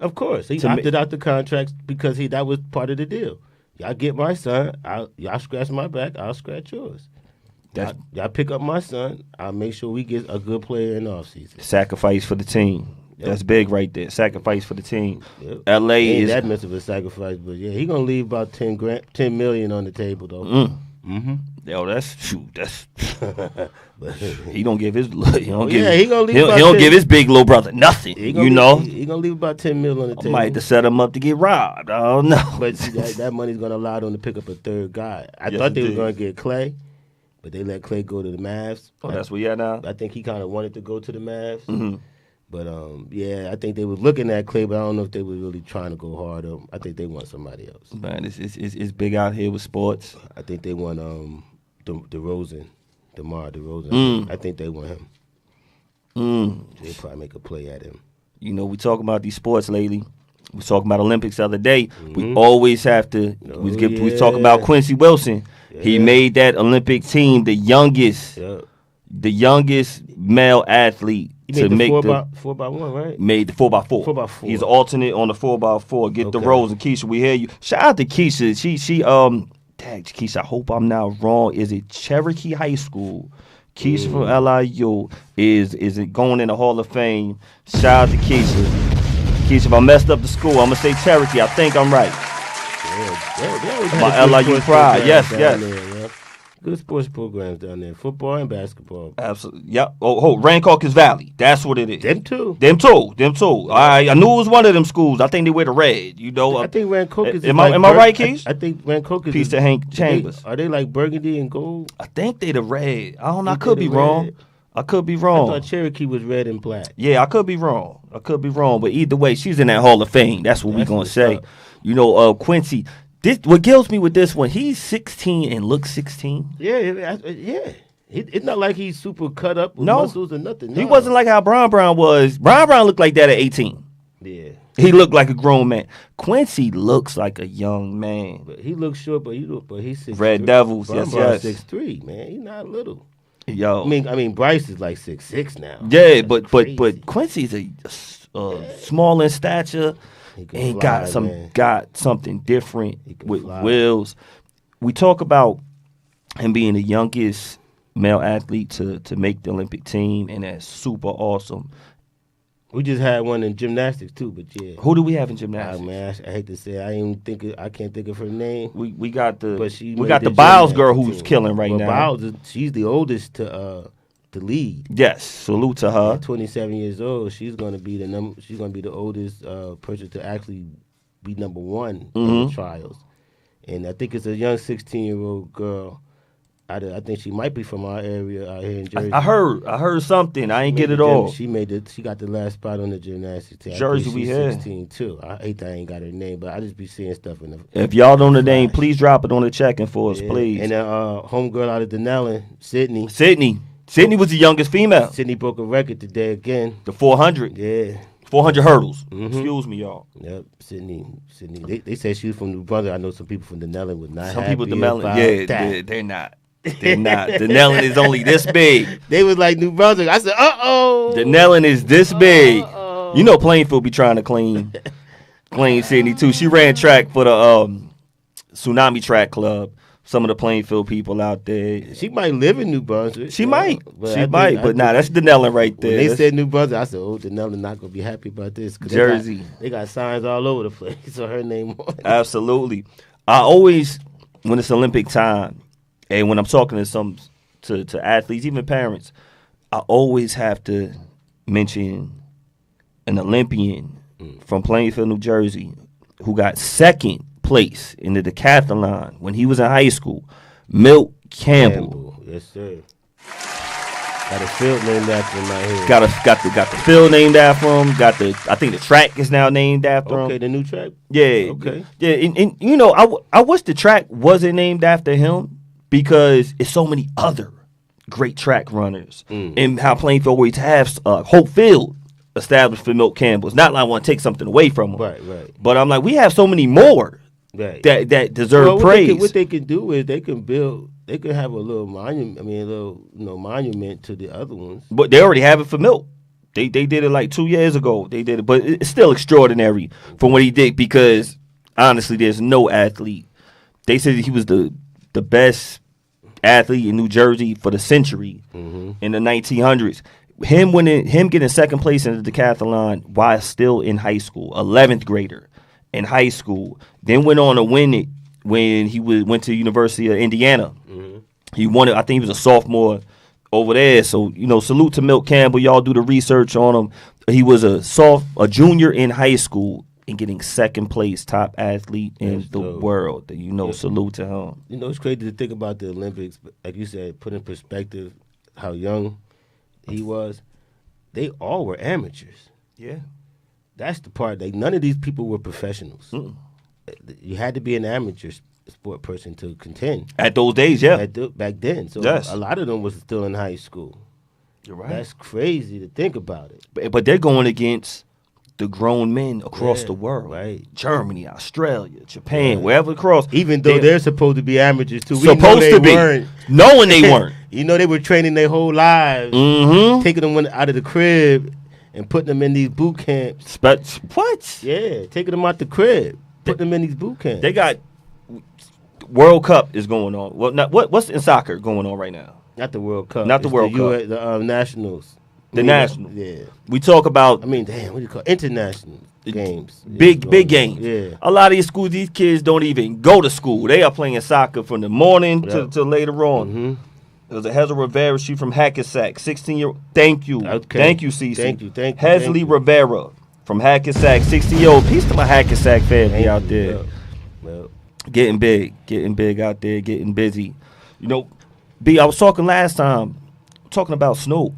Speaker 2: Of course. He
Speaker 1: To
Speaker 2: opted out the contracts because that was part of the deal. Y'all get my son. Y'all scratch my back. I'll scratch yours. Y'all pick up my son. I'll make sure we get a good player in the offseason.
Speaker 1: Sacrifice for the team.
Speaker 2: Yep.
Speaker 1: That's big right there. Sacrifice for the team.
Speaker 2: Yep.
Speaker 1: LA
Speaker 2: Ain't
Speaker 1: is
Speaker 2: that much of a sacrifice, but yeah, he gonna leave about 10 million on the table though. Mm-hmm.
Speaker 1: Yo, that's he don't give his he don't give
Speaker 2: he gonna leave
Speaker 1: he
Speaker 2: about
Speaker 1: don't
Speaker 2: 10
Speaker 1: give his big little brother nothing.
Speaker 2: He
Speaker 1: You know,
Speaker 2: he gonna leave about 10 million on the
Speaker 1: I
Speaker 2: table.
Speaker 1: might have to set him up to get robbed. I don't know.
Speaker 2: But see, that money's gonna allow them to pick up a third guy. I
Speaker 1: Yes,
Speaker 2: thought they
Speaker 1: it
Speaker 2: were gonna
Speaker 1: did.
Speaker 2: get Clay, but they let Clay go to the Mavs.
Speaker 1: Oh, that's where you at now.
Speaker 2: I think he kind of wanted to go to the Mavs.
Speaker 1: Mm-hmm.
Speaker 2: But I think they were looking at Clay, but I don't know if they were really trying to go hard. I think they want somebody else.
Speaker 1: Man, it's big out here with sports.
Speaker 2: I think they want DeMar DeRozan. I think they want him. They'll probably make a play at him.
Speaker 1: You know, we talking about these sports lately. We was talking about Olympics the other day. We always have to. We talk about Quincy Wilson.
Speaker 2: Yeah.
Speaker 1: He made that Olympic team the youngest male athlete
Speaker 2: He
Speaker 1: to
Speaker 2: made
Speaker 1: make
Speaker 2: the 4x1, right?
Speaker 1: Made the 4x4.
Speaker 2: 4x4.
Speaker 1: He's alternate on the 4x4. Get the
Speaker 2: Okay.
Speaker 1: Rose and Keisha. We hear you. Shout out to Keisha. She tag Keisha. I hope I'm not wrong. Is it Cherokee High School? Keisha from LIU is it going in the Hall of Fame? Shout out to Keisha. Keisha, if I messed up the school, I'm gonna say Cherokee. I think I'm right.
Speaker 2: Yeah,
Speaker 1: My LIU pride. Yes.
Speaker 2: Good sports programs down there, football and basketball.
Speaker 1: Absolutely. Yep. Oh, Rancocas Valley. That's what it is.
Speaker 2: Them too.
Speaker 1: Them too. I knew it was one of them schools. I think they wear the red. You know.
Speaker 2: I think Rancocas.
Speaker 1: Am I right, Keith?
Speaker 2: I think Rancocas.
Speaker 1: Piece to Hank Chambers.
Speaker 2: Are they like burgundy and gold?
Speaker 1: I think they the red. I don't know. I
Speaker 2: Think
Speaker 1: could
Speaker 2: they
Speaker 1: be
Speaker 2: the
Speaker 1: wrong.
Speaker 2: red?
Speaker 1: I could be
Speaker 2: I
Speaker 1: wrong.
Speaker 2: thought Cherokee was red and black.
Speaker 1: Yeah, I could be wrong. But either way, she's in that Hall of Fame. That's what we
Speaker 2: That's
Speaker 1: gonna
Speaker 2: what's
Speaker 1: say.
Speaker 2: up.
Speaker 1: You know, Quincy. What kills me with this one, he's 16 and looks 16.
Speaker 2: Yeah. It's not like he's super cut up with
Speaker 1: No.
Speaker 2: muscles or nothing.
Speaker 1: He
Speaker 2: No.
Speaker 1: wasn't like how Brown was. Brown looked like that at 18.
Speaker 2: Yeah.
Speaker 1: He looked like a grown man. Quincy looks like a young man.
Speaker 2: But he looks short, but he's 6'3".
Speaker 1: Red Devils, yes.
Speaker 2: 6'3", man. He's not little.
Speaker 1: Yo.
Speaker 2: I mean, Bryce is like 6'6" now.
Speaker 1: Yeah,
Speaker 2: That's
Speaker 1: but
Speaker 2: crazy.
Speaker 1: Quincy's a small in stature
Speaker 2: He can
Speaker 1: and
Speaker 2: fly, man.
Speaker 1: got something different
Speaker 2: He can
Speaker 1: with
Speaker 2: fly.
Speaker 1: Wills. We talk about him being the youngest male athlete to make the Olympic team, and that's super awesome.
Speaker 2: We just had one in gymnastics too, but yeah.
Speaker 1: Who do we have in
Speaker 2: Ah,
Speaker 1: gymnastics?
Speaker 2: man, I hate to say it. I can't think of her name.
Speaker 1: We got the
Speaker 2: But she
Speaker 1: we
Speaker 2: made
Speaker 1: got
Speaker 2: the
Speaker 1: the Biles
Speaker 2: gymnastics
Speaker 1: girl who's
Speaker 2: team.
Speaker 1: killing right
Speaker 2: Well,
Speaker 1: now.
Speaker 2: Biles, she's the oldest to lead.
Speaker 1: Yes, salute to her.
Speaker 2: At 27 years old, she's going to be the oldest person to actually be number one in the trials. And I think it's a young 16-year-old girl. I think she might be from our area out here in Jersey.
Speaker 1: I heard something. I ain't get it all.
Speaker 2: She got the last spot on the gymnastics team. I
Speaker 1: Jersey,
Speaker 2: think
Speaker 1: we
Speaker 2: she's
Speaker 1: had.
Speaker 2: 16 too. I hate that I ain't got her name, but I just be seeing stuff in the.
Speaker 1: If y'all know the name, please drop it on the check-in for us,
Speaker 2: Yeah.
Speaker 1: please.
Speaker 2: And then homegirl out of Denellen, Sydney.
Speaker 1: Sydney was the youngest female.
Speaker 2: Sydney broke a record today again.
Speaker 1: The 400.
Speaker 2: Yeah.
Speaker 1: 400 hurdles.
Speaker 2: Mm-hmm.
Speaker 1: Excuse me, y'all.
Speaker 2: Yep, Sydney. They said she was from New Brunswick. I know some people from Denellen would not.
Speaker 1: Some
Speaker 2: happy
Speaker 1: people, the melon,
Speaker 2: about
Speaker 1: yeah,
Speaker 2: that.
Speaker 1: they're not. They're not. Denellen is only this big.
Speaker 2: They was like New Brunswick. I said, uh-oh.
Speaker 1: Denellen is this big. You know Plainfield be trying to clean Sydney too. She ran track for the Tsunami Track Club. Some of the Plainfield people out there.
Speaker 2: She might live in New Brunswick.
Speaker 1: She might. But that's Denellen right there.
Speaker 2: When they said New Brunswick, I said, oh, Denellen not going to be happy about this.
Speaker 1: Jersey.
Speaker 2: They got signs all over the place. So her name on it.
Speaker 1: Absolutely. I always, when it's Olympic time, and when I'm talking to athletes, even parents, I always have to mention an Olympian from Plainfield, New Jersey, who got second place in the decathlon when he was in high school. Milt Campbell.
Speaker 2: Yes, sir. Got a field named after him out here.
Speaker 1: Got the field named after him. I think the track is now named after him.
Speaker 2: Okay, the new track?
Speaker 1: Yeah.
Speaker 2: Okay.
Speaker 1: Yeah, and you know, I wish the track wasn't named after him because it's so many other great track runners. And how Plainfield always has Hope Field established for Milt Campbell. It's not like I want to take something away from him.
Speaker 2: Right.
Speaker 1: But I'm like, we have so many more that deserve praise.
Speaker 2: What they can do is they can have a little monument to the other ones.
Speaker 1: But they already have it for Milt. They did it like 2 years ago. They did it, but it's still extraordinary from what he did because honestly, there's no athlete. They said he was the best athlete in New Jersey for the century in the 1900s. Him getting second place in the decathlon while still in high school, 11th grader in high school, then went on to win it when he went to the University of Indiana. He won it. I think he was a sophomore over there. So, you know, salute to Milt Campbell. Y'all do the research on him. He was a junior in high school and getting second place top athlete in the world. You know, salute to him.
Speaker 2: You know, it's crazy to think about the Olympics. Like you said, put in perspective how young he was. They all were amateurs.
Speaker 1: Yeah.
Speaker 2: That's the part. Like, none of these people were professionals. You had to be an amateur sport person to contend.
Speaker 1: At those days, yeah.
Speaker 2: Back then. So a lot of them was still in high school.
Speaker 1: You're right.
Speaker 2: That's crazy to think about it.
Speaker 1: But they're going against the grown men across the world.
Speaker 2: Right.
Speaker 1: Germany, Australia, Japan, wherever across.
Speaker 2: Even though they're supposed to be amateurs too.
Speaker 1: Supposed to be. Knowing they weren't.
Speaker 2: You know, they were training their whole lives. Taking them out of the crib and putting them in these boot camps.
Speaker 1: What?
Speaker 2: Yeah, taking them out the crib, putting them in these boot camps.
Speaker 1: They got World Cup is going on. Well, what's in soccer going on right now?
Speaker 2: Not the World Cup.
Speaker 1: Not the World Cup.
Speaker 2: The Nationals.
Speaker 1: The Nationals.
Speaker 2: Yeah.
Speaker 1: We talk about.
Speaker 2: What do you call it? International games?
Speaker 1: Big games.
Speaker 2: Yeah.
Speaker 1: A lot of these schools, these kids don't even go to school. They are playing soccer from the morning to later on. There's a Hazel Rivera, she from Hackensack, 16-year-old. Thank you.
Speaker 2: Okay.
Speaker 1: Thank you, Cece.
Speaker 2: Thank you.
Speaker 1: Hesley Rivera from Hackensack, 16-year-old. Peace to my Hackensack family out there.
Speaker 2: Well.
Speaker 1: Getting big out there, getting busy. You know, B, I was talking last time, talking about Snoop.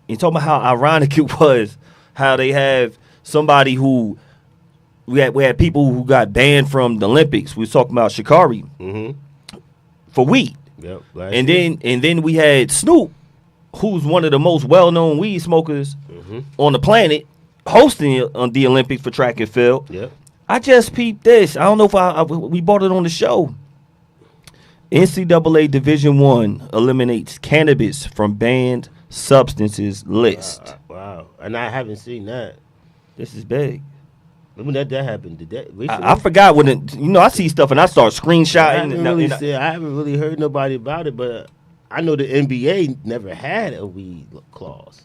Speaker 1: And talking about how ironic it was, how they have somebody who, we had people who got banned from the Olympics. We was talking about Sha'Carri for weed.
Speaker 2: Yep,
Speaker 1: and then we had Snoop, who's one of the most well-known weed smokers on the planet, hosting on the Olympics for track and field.
Speaker 2: Yep.
Speaker 1: I just peeped this. I don't know if we brought it on the show. NCAA Division I eliminates cannabis from banned substances list.
Speaker 2: Wow. And I haven't seen that.
Speaker 1: This is big.
Speaker 2: When that happened, did that recently?
Speaker 1: I forgot when I see stuff and I start screenshotting.
Speaker 2: I haven't really heard nobody about it, but I know the NBA never had a weed clause.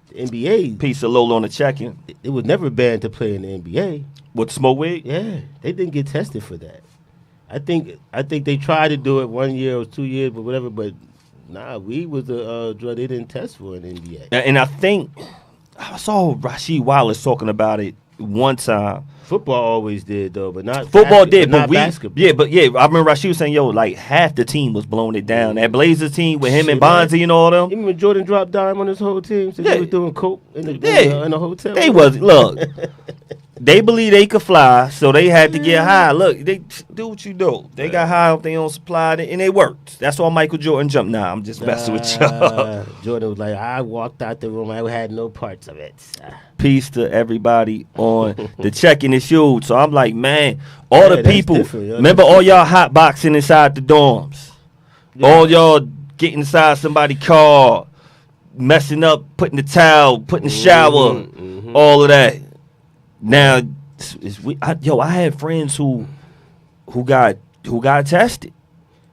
Speaker 2: The NBA
Speaker 1: piece of Lola on the check-in.
Speaker 2: It was never banned to play in the NBA.
Speaker 1: With smoke weed?
Speaker 2: Yeah, they didn't get tested for that. I think they tried to do it 1 year or 2 years, but whatever. But nah, weed was a drug they didn't test for in the NBA.
Speaker 1: And I think I saw Rasheed Wallace talking about it one time.
Speaker 2: Football always did though, but not
Speaker 1: football
Speaker 2: basketball.
Speaker 1: I remember Rasheed was saying, like half the team was blowing it down. That Blazers team with him and Bonzi and all them.
Speaker 2: Even when Jordan dropped dime on his whole team, so they was doing coke in the hotel.
Speaker 1: They was they believe they could fly, so they had to get high. Look, they do what you do. They got high off their own supply, and it worked. That's why Michael Jordan jumped. Nah, I'm just messing with y'all.
Speaker 2: Jordan was like, I walked out the room. I had no parts of it.
Speaker 1: Peace to everybody on the check-in and shoot. So I'm like, man, all the people, remember all y'all hot boxing inside the dorms. All y'all get inside somebody's car, messing up, putting the towel, putting the shower, all of that. Now, I had friends who got tested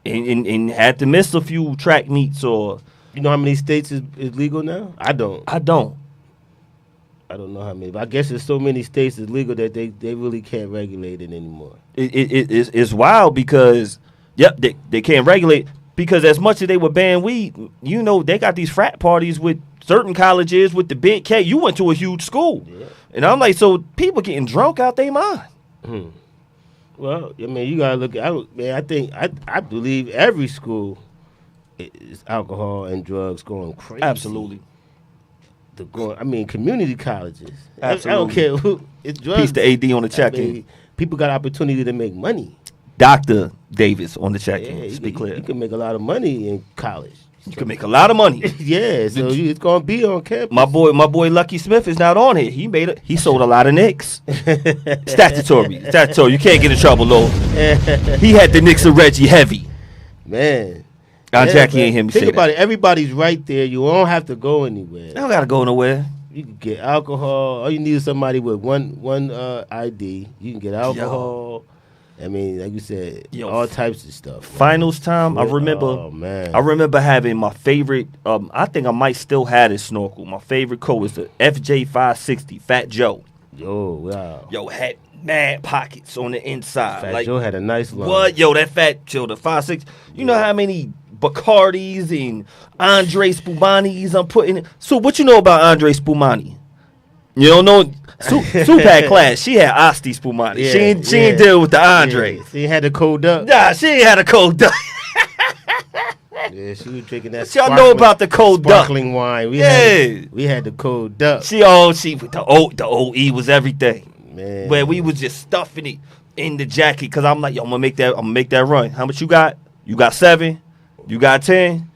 Speaker 1: and had to miss a few track meets or.
Speaker 2: You know how many states is legal now? I don't know how many. But I guess there's so many states is legal that they really can't regulate it anymore.
Speaker 1: It's wild because they can't regulate because as much as they were ban weed, they got these frat parties with certain colleges with the big K. You went to a huge school, and I'm like, so people getting drunk out their mind.
Speaker 2: Well, I mean, you gotta look at. I believe every school is alcohol and drugs going crazy.
Speaker 1: Absolutely.
Speaker 2: Community colleges.
Speaker 1: Absolutely.
Speaker 2: I don't care who. It's drugs.
Speaker 1: Piece the AD on the check-in.
Speaker 2: People got opportunity to make money.
Speaker 1: Dr. Davis on the check-in.
Speaker 2: Yeah,
Speaker 1: Let's be clear.
Speaker 2: You can make a lot of money in college.
Speaker 1: You can make a lot of money.
Speaker 2: Yeah, so it's gonna be on campus.
Speaker 1: My boy Lucky Smith is not on here. He sold a lot of Knicks. Statutory. You can't get in trouble, though. He had the Knicks of Reggie heavy.
Speaker 2: Man.
Speaker 1: Jackie ain't hear me say that.
Speaker 2: Think about it. Everybody's right there. You don't have to go anywhere.
Speaker 1: I don't gotta go nowhere.
Speaker 2: You can get alcohol. All you need is somebody with one ID. You can get alcohol. I mean, like you said, all types of stuff.
Speaker 1: Finals time, I remember.
Speaker 2: Oh man,
Speaker 1: I remember having my favorite. I think I might still have this snorkel. My favorite coat was the FJ 560 Fat Joe.
Speaker 2: Yo, wow.
Speaker 1: Yo, had mad pockets on the inside.
Speaker 2: Fat Joe had a nice line.
Speaker 1: What? Yo, that Fat Joe, the 560. You know how many Bacardis and Andre Spumanis I'm putting. So what you know about Andre Spumani? You don't know. Sue had class. She had Asti Spumani.
Speaker 2: Yeah,
Speaker 1: she ain't deal with the Andre.
Speaker 2: Yeah. She had the cold up.
Speaker 1: Nah, she ain't had a cold duck.
Speaker 2: Yeah, she was drinking that.
Speaker 1: Y'all know about the cold duck.
Speaker 2: Sparkling wine. We had the cold duck.
Speaker 1: The OE was everything.
Speaker 2: Man.
Speaker 1: Where we was just stuffing it in the jacket because I'm like, yo, I'm gonna make that run. How much you got? You got 7. You got 10.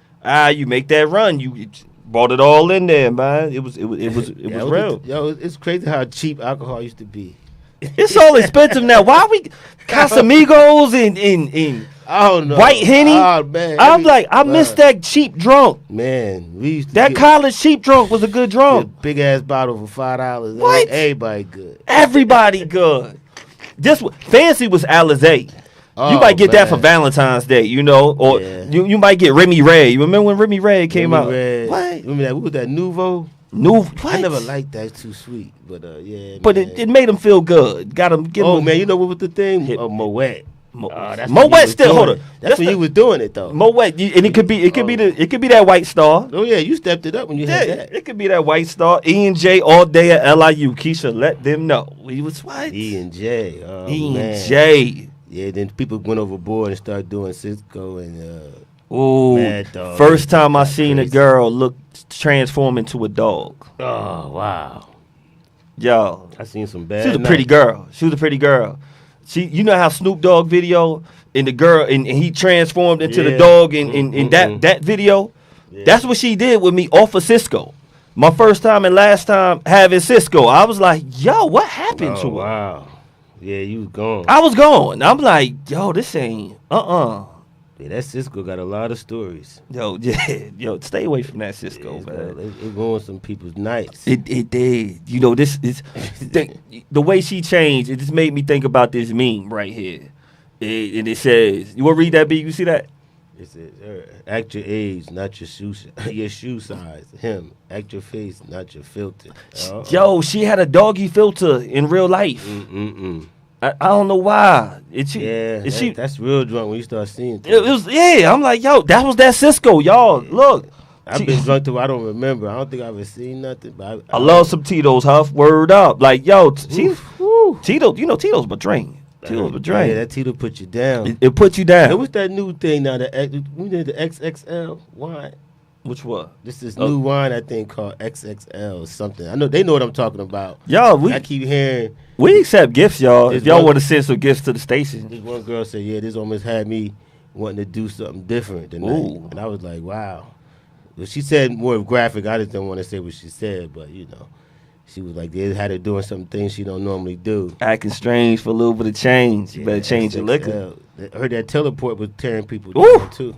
Speaker 1: You make that run. You brought it all in there, man. It was real.
Speaker 2: Yo, it's crazy how cheap alcohol used to be.
Speaker 1: It's all expensive now. Why we Casamigos and
Speaker 2: I don't know.
Speaker 1: White Henny?
Speaker 2: Oh, man.
Speaker 1: I miss that cheap drunk.
Speaker 2: Man, we used to
Speaker 1: that college cheap drunk was a good drunk.
Speaker 2: Big ass bottle for $5.
Speaker 1: What?
Speaker 2: Everybody good.
Speaker 1: Everybody good. Fancy was Alizé. You might get that for Valentine's Day, or you might get Remy Ray. You remember when Remy Ray came out?
Speaker 2: Red.
Speaker 1: What?
Speaker 2: Remember that? What was that, Nouveau?
Speaker 1: What?
Speaker 2: I never liked that. Too sweet, but yeah.
Speaker 1: But it made him feel good. Got him.
Speaker 2: Man, you know what was the thing? Moet.
Speaker 1: Moet still hold on.
Speaker 2: That's when you was doing it though.
Speaker 1: Moet, and it could be that White Star.
Speaker 2: Oh yeah, you stepped it up when you had that.
Speaker 1: It could be that White Star. E&J all day at LIU. Keisha, let them know he was what?
Speaker 2: E&J.
Speaker 1: E&J.
Speaker 2: Yeah, then people went overboard and started doing Cisco and
Speaker 1: Mad Dog. First time I seen a girl transform into a dog.
Speaker 2: Oh wow.
Speaker 1: Yo,
Speaker 2: I seen some bad.
Speaker 1: She was a pretty girl. You know how Snoop Dogg video and the girl and he transformed into the dog in that video? Yeah. That's what she did with me off of Cisco. My first time and last time having Cisco. I was like, yo, what happened to her?
Speaker 2: Wow. Yeah, you was gone.
Speaker 1: I was gone. I'm like, yo, this ain't Yeah,
Speaker 2: that Cisco got a lot of stories.
Speaker 1: Yo, stay away from that Cisco, man.
Speaker 2: It ruined some people's nights.
Speaker 1: It did. This is the way she changed. It just made me think about this meme right here, and it says, "You want to read that, B? You see that?"
Speaker 2: It says, "Act your age, not your shoe size. Him, act your face, not your filter."
Speaker 1: Yo, she had a doggy filter in real life. I don't know why.
Speaker 2: That's real drunk when you start seeing things.
Speaker 1: It was, I'm like, yo, that was that Cisco, y'all. Look.
Speaker 2: I've been drunk till I don't remember. I don't think I've ever seen nothing. But
Speaker 1: I love some Tito's, Huff. Word up. Like, yo, Tito, Tito's betraying. Tito's betraying.
Speaker 2: Yeah, that Tito put you down.
Speaker 1: It put you down.
Speaker 2: What's that new thing now? We did the XXL wine.
Speaker 1: Which one?
Speaker 2: This new wine, I think, called XXL or something. I know they know what I'm talking about.
Speaker 1: Yo,
Speaker 2: I keep hearing.
Speaker 1: We accept gifts, y'all. If y'all want to send some gifts to the station.
Speaker 2: This one girl said, yeah, this almost had me wanting to do something different tonight. And I was like, wow. Well, she said more graphic. I just don't want to say what she said, but, she was like, they had her doing some things she don't normally do.
Speaker 1: Acting strange for a little bit of change. You better change your liquor.
Speaker 2: I heard that teleport was tearing people down, too.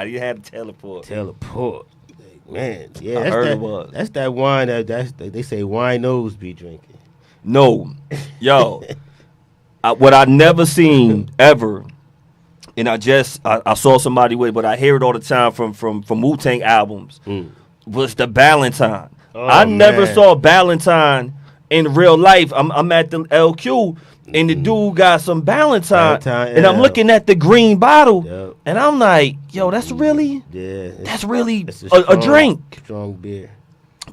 Speaker 1: You had to teleport.
Speaker 2: Teleport. Like, man, yeah,
Speaker 1: I heard it was.
Speaker 2: That's that wine they say winos be drinking.
Speaker 1: No, yo, what I never seen ever, and I saw somebody with, but I hear it all the time from Wu-Tang albums, was the Ballantine.
Speaker 2: Oh,
Speaker 1: I never
Speaker 2: man.
Speaker 1: saw Ballantine in real life. I'm at the LQ, and the dude got some Ballantine,
Speaker 2: Ballantine
Speaker 1: and I'm
Speaker 2: L.
Speaker 1: looking at the green bottle,
Speaker 2: Yep.
Speaker 1: and I'm like, yo, that's really
Speaker 2: Yeah,
Speaker 1: a
Speaker 2: strong,
Speaker 1: drink.
Speaker 2: Strong beer.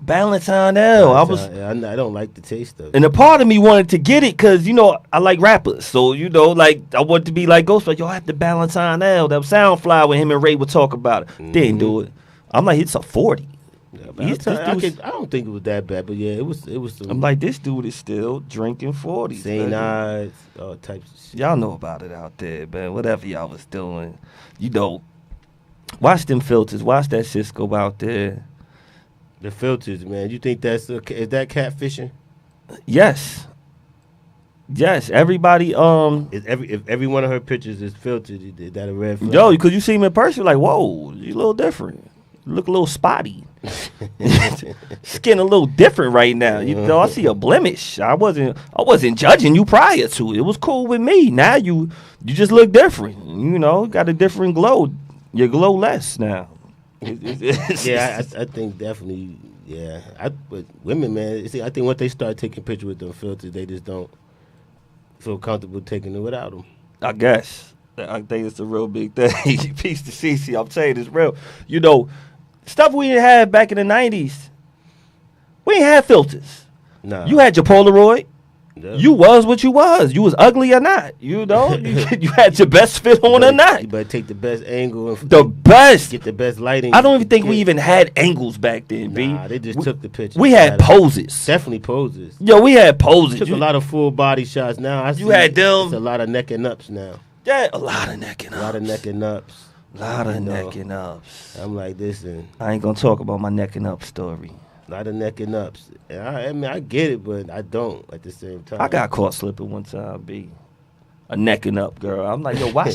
Speaker 1: Ballantine L.
Speaker 2: Ballantine, I don't like the taste of it.
Speaker 1: And a part of me wanted to get it because, I like rappers. So, I wanted to be like Ghost. Like, yo, I have the Ballantine L. That Soundfly when him and Ray would talk about it. Didn't do it. I'm like, it's a 40.
Speaker 2: Yeah,
Speaker 1: I
Speaker 2: I don't think it was that bad, but yeah, it was. Some
Speaker 1: I'm like, this dude is still drinking 40s.
Speaker 2: St. Ides, all types of shit.
Speaker 1: Y'all know about it out there, man. Whatever y'all was doing. Watch them filters. Watch that Cisco out there.
Speaker 2: The filters, man. You think is that catfishing?
Speaker 1: Yes. Everybody,
Speaker 2: If every one of her pictures is filtered, is that a red flag?
Speaker 1: yo, because you see him in person, like, whoa, you a little different. You look a little spotty. Skin a little different right now. I see a blemish. I wasn't judging you prior to it. It was cool with me. Now you just look different. Got a different glow. You glow less now.
Speaker 2: Yeah, I think definitely. Yeah, but women, man. See, I think once they start taking pictures with them filters, they just don't feel comfortable taking it without them.
Speaker 1: I guess. I think it's a real big thing. Peace to CC. I'm saying it's real. Stuff we didn't have back in the 90s. We ain't had filters.
Speaker 2: Nah.
Speaker 1: You had your Polaroid.
Speaker 2: Yeah.
Speaker 1: You was what you was. You was ugly or not. You had your best fit on or not.
Speaker 2: You better take the best angle and
Speaker 1: The best.
Speaker 2: get the best lighting.
Speaker 1: I don't even think we even had angles back then, B.
Speaker 2: Nah, they just took the picture.
Speaker 1: We had poses.
Speaker 2: Definitely poses.
Speaker 1: Yo, we had poses.
Speaker 2: Took a lot of full body shots. Now
Speaker 1: You had them.
Speaker 2: It's a lot of neck and ups now.
Speaker 1: Yeah, a lot of neck and ups.
Speaker 2: A lot of neck and ups.
Speaker 1: Lot of neck and ups.
Speaker 2: I'm like this and
Speaker 1: I ain't gonna talk about my neck and up story.
Speaker 2: a lot of neck and ups. And I mean, I get it, but I don't at the same time.
Speaker 1: I got caught slipping one time, B. A neck and up girl. I'm like, yo, why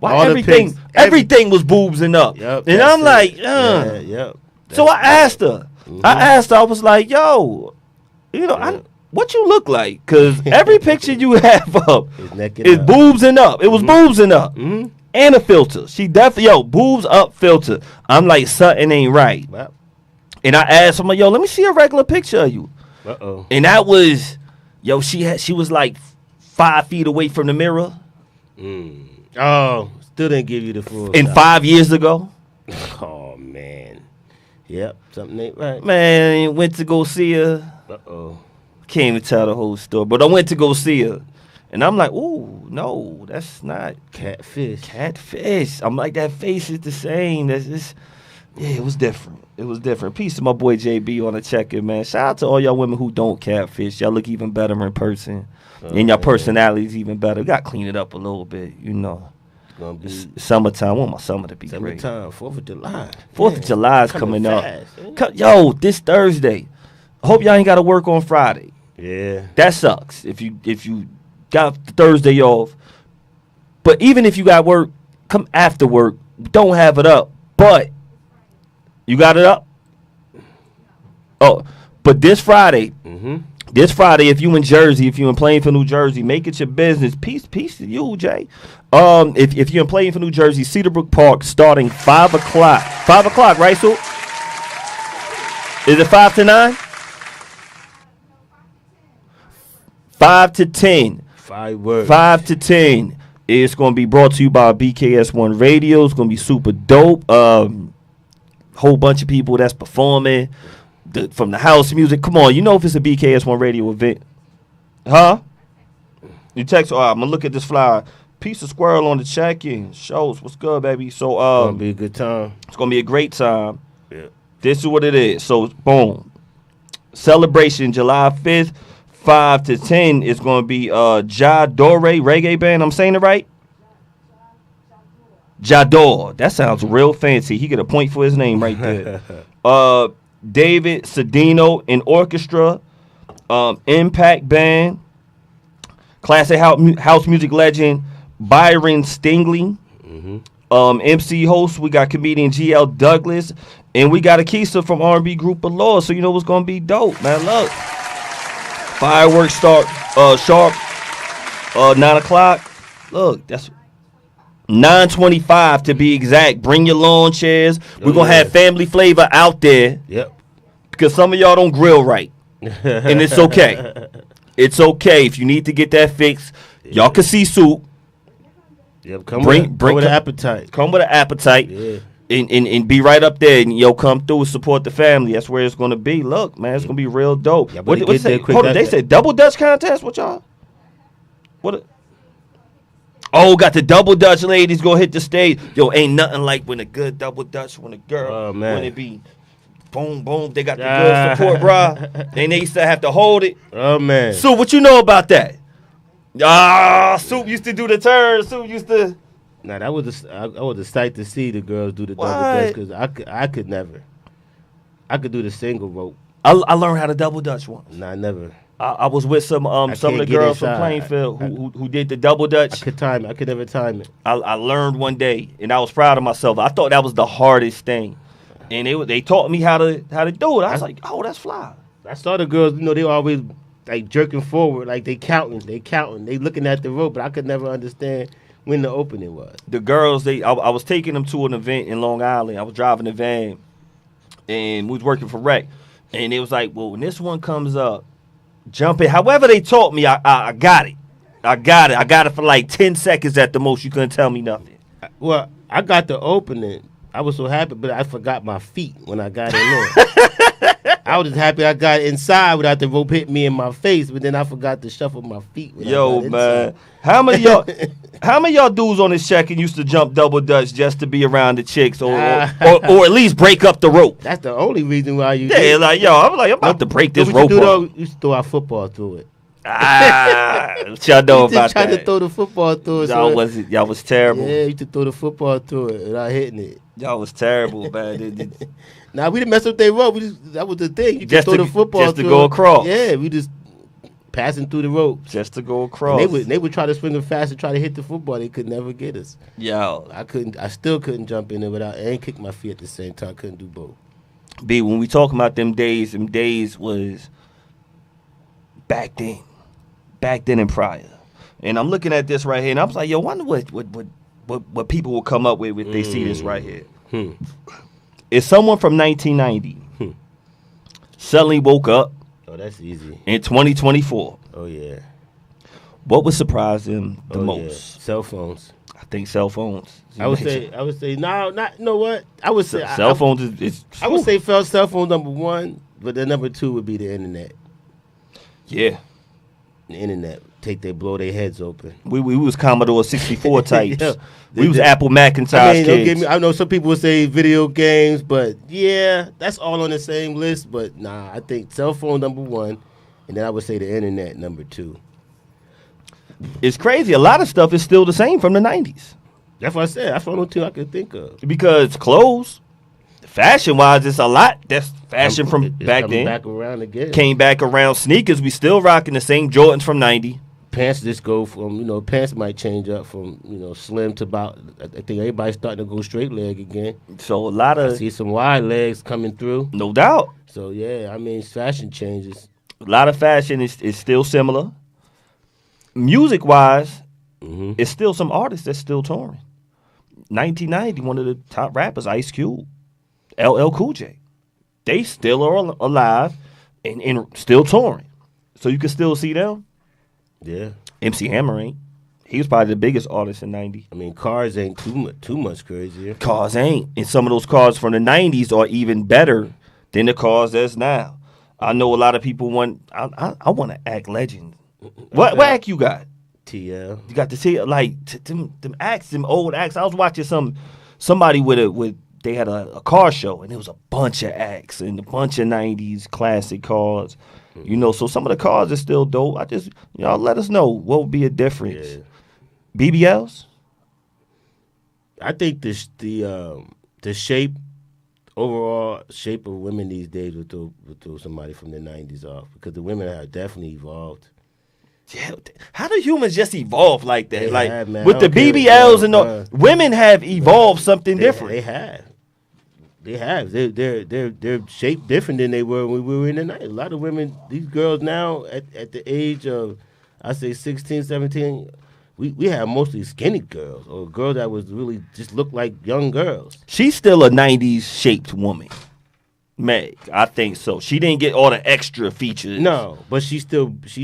Speaker 2: All the pics,
Speaker 1: everything was boobs and up.
Speaker 2: Yep,
Speaker 1: and
Speaker 2: that's
Speaker 1: I'm
Speaker 2: it.
Speaker 1: like,
Speaker 2: Yeah, yep.
Speaker 1: So I asked her. I was like, yo, what you look like? Because every picture you have up
Speaker 2: It's neck and
Speaker 1: is
Speaker 2: up.
Speaker 1: boobs and up. It was boobs and up.
Speaker 2: Mm-hmm.
Speaker 1: And a filter. She definitely, boobs up filter. I'm like, something ain't right.
Speaker 2: Well,
Speaker 1: And I asked her, yo, let me see a regular picture of you.
Speaker 2: uh-oh.
Speaker 1: And that was, she was like 5 feet away from the mirror.
Speaker 2: Oh, still didn't give you the full.
Speaker 1: And
Speaker 2: stop.
Speaker 1: 5 years ago,
Speaker 2: Oh man. Yep, something ain't right.
Speaker 1: man, went to go see her.
Speaker 2: Uh-oh.
Speaker 1: Can't even tell the whole story, but I went to go see her. And I'm like, ooh, no, that's not
Speaker 2: Catfish.
Speaker 1: catfish. I'm like, that face is the same. That's just, it was different. It was different. Peace to my boy JB on the check-in, man. Shout out to all y'all women who don't catfish. Y'all look even better in person. And your personality's even better. Got to clean it up a little bit,
Speaker 2: It's gonna be
Speaker 1: It's summertime. I want my summer to be great.
Speaker 2: summertime, 4th of July.
Speaker 1: 4th of July is
Speaker 2: coming
Speaker 1: coming up.
Speaker 2: fast,
Speaker 1: Yo, this Thursday. I hope y'all ain't got to work on Friday.
Speaker 2: Yeah.
Speaker 1: That sucks. If you got the Thursday off. But even if you got work, come after work. Don't have it up. But you got it up? Oh, but this Friday, if you in Jersey, if you in Plainfield, New Jersey, make it your business. Peace to you, Jay. If you're in Plainfield, New Jersey, Cedarbrook Park, starting 5 o'clock. 5 o'clock, right, so? Is it 5 to 9? 5 to 10.
Speaker 2: Fireworks.
Speaker 1: 5 to 10. It's going to be brought to you by BKS1 Radio. It's going to be super dope. Whole bunch of people that's performing from the house music. Come on, if it's a BKS1 Radio event. Huh? You text, all right, I'm going to look at this flyer. Piece of squirrel on the check-in. Shows. What's good, baby? So,
Speaker 2: It's gonna be a good time.
Speaker 1: it's going to be a great time.
Speaker 2: Yeah.
Speaker 1: This is what it is. So, boom. Celebration July 5th. 5 to 10 is going to be Jadore reggae band. I'm saying it right? Jador. That sounds real fancy. He get a point for his name right there. David Cedino in orchestra. Impact band. Classic house music legend Byron Stingley. MC host, we got comedian GL Douglas, and we got Akisa from R&B group of Law. So you know what's gonna be dope, man. Look, fireworks start sharp 9 o'clock. Look, that's 9:25 to be exact. Bring your lawn chairs. We're gonna have family flavor out there.
Speaker 2: Yep.
Speaker 1: Because some of y'all don't grill right, and it's okay. It's okay if you need to get that fixed. Y'all can see soup.
Speaker 2: Yep. Come with an appetite.
Speaker 1: Come with an appetite.
Speaker 2: Yeah.
Speaker 1: And be right up there and come through and support the family. That's where it's gonna be. Look, man, it's gonna be real dope.
Speaker 2: Yeah,
Speaker 1: What they say? Hold on, they said double Dutch contest. What y'all? What? Oh, got the double Dutch ladies go hit the stage. Yo, ain't nothing like when a good double Dutch, when a girl, when it be boom, boom, they got the good support, bro. And they used to have to hold it.
Speaker 2: Oh, man.
Speaker 1: So what you know about that? Soup used to do the turn. Soup used to.
Speaker 2: Nah, that was I was a sight to see the girls do the double Dutch because I could never. I could do the single rope.
Speaker 1: I learned how to double Dutch once.
Speaker 2: Nah, never.
Speaker 1: I was with some of the girls from Plainfield who did the double Dutch.
Speaker 2: I could time it. I could never time it.
Speaker 1: I learned one day, and I was proud of myself. I thought that was the hardest thing, and they taught me how to do it. I was like, oh, that's fly.
Speaker 2: I saw the girls. They always like jerking forward, like they counting, they looking at the rope, but I could never understand when the opening was.
Speaker 1: The girls, I was taking them to an event in Long Island. I was driving the van, and we was working for Rec, and it was like, well, when this one comes up. Jump it. However they taught me, I got it. I got it for like 10 seconds at the most. You couldn't tell me nothing.
Speaker 2: Well, I got the opening. I was so happy, but I forgot my feet when I got in there. I was just happy I got inside without the rope hitting me in my face, but then I forgot to shuffle my feet.
Speaker 1: Yo, man. How many y'all dudes on this check-in used to jump double Dutch just to be around the chicks or at least break up the rope?
Speaker 2: That's the only reason why you
Speaker 1: did. Like, yo, I'm about to break this rope up.
Speaker 2: You used to throw our football through it.
Speaker 1: What y'all know about that?
Speaker 2: Trying to throw the football through it.
Speaker 1: Y'all was terrible.
Speaker 2: Yeah, you used to throw the football through it without hitting it.
Speaker 1: Y'all was terrible, man.
Speaker 2: Nah, we didn't mess up their rope. That was the thing. You just throw the football
Speaker 1: just to go across.
Speaker 2: Yeah, we just passing through the ropes.
Speaker 1: Just to go across.
Speaker 2: And they would try to swing it fast and try to hit the football. They could never get us.
Speaker 1: Yo.
Speaker 2: I still couldn't jump in there without and kick my feet at the same time. Couldn't do both.
Speaker 1: B, when we talking about them days was back then and prior. And I'm looking at this right here, and I was like, yo, wonder what people will come up with if they see this right here. It's someone from 1990 suddenly woke up.
Speaker 2: Oh, that's easy.
Speaker 1: In 2024.
Speaker 2: Oh, yeah.
Speaker 1: What would surprise them the most?
Speaker 2: Yeah. Cell phones.
Speaker 1: I think cell phones.
Speaker 2: I would say no, not. You know what? I would say
Speaker 1: cell phones is.
Speaker 2: I would say cell phone number one, but the number two would be the internet.
Speaker 1: Yeah.
Speaker 2: The internet. They blow their heads open.
Speaker 1: We was Commodore 64 types. Yeah. We was Apple Macintosh kids.
Speaker 2: I know some people would say video games, but yeah, that's all on the same list. But nah, I think cell phone number one, and then I would say the internet number two.
Speaker 1: It's crazy. A lot of stuff is still the same from the 90s.
Speaker 2: That's what I said. That's the only two I could think of.
Speaker 1: Because clothes, fashion-wise, it's a lot. That's fashion from back then.
Speaker 2: Back around again.
Speaker 1: Came back around. Sneakers, we still rocking the same Jordans from 90.
Speaker 2: Pants just go from, pants might change up from, slim to about, I think everybody's starting to go straight leg again.
Speaker 1: So a lot of...
Speaker 2: I see some wide legs coming through.
Speaker 1: No doubt.
Speaker 2: So, yeah, fashion changes.
Speaker 1: A lot of fashion is still similar. Music-wise, it's still some artists that's still touring. 1990, one of the top rappers, Ice Cube, LL Cool J. They still are alive and still touring. So you can still see them.
Speaker 2: Yeah.
Speaker 1: MC Hammer ain't. He was probably the biggest artist in 90.
Speaker 2: Cars ain't too much crazier.
Speaker 1: Cars ain't. And some of those cars from the 90s are even better than the cars that's now. I know a lot of people want... I want to act legend. What act you got?
Speaker 2: TL.
Speaker 1: You got to see them acts, them old acts. I was watching somebody with they had a car show, and it was a bunch of acts and a bunch of 90s classic cars. So some of the cars are still dope. I just, let us know what would be a difference. Yeah. BBLs?
Speaker 2: I think the shape, overall shape of women these days would throw somebody from the 90s off because the women have definitely evolved.
Speaker 1: Yeah, how do humans just evolve like that?
Speaker 2: They
Speaker 1: Like
Speaker 2: have, man.
Speaker 1: with
Speaker 2: I
Speaker 1: the
Speaker 2: don't care,
Speaker 1: BBLs and
Speaker 2: bro.
Speaker 1: women have evolved something different.
Speaker 2: They have. They have. They're shaped different than they were when we were in the night. A lot of women, these girls now at the age of, I say 16, 17, we have mostly skinny girls or girls that was really just look like young girls.
Speaker 1: She's still a 90s shaped woman. Meg, I think so. She didn't get all the extra features.
Speaker 2: No, but she's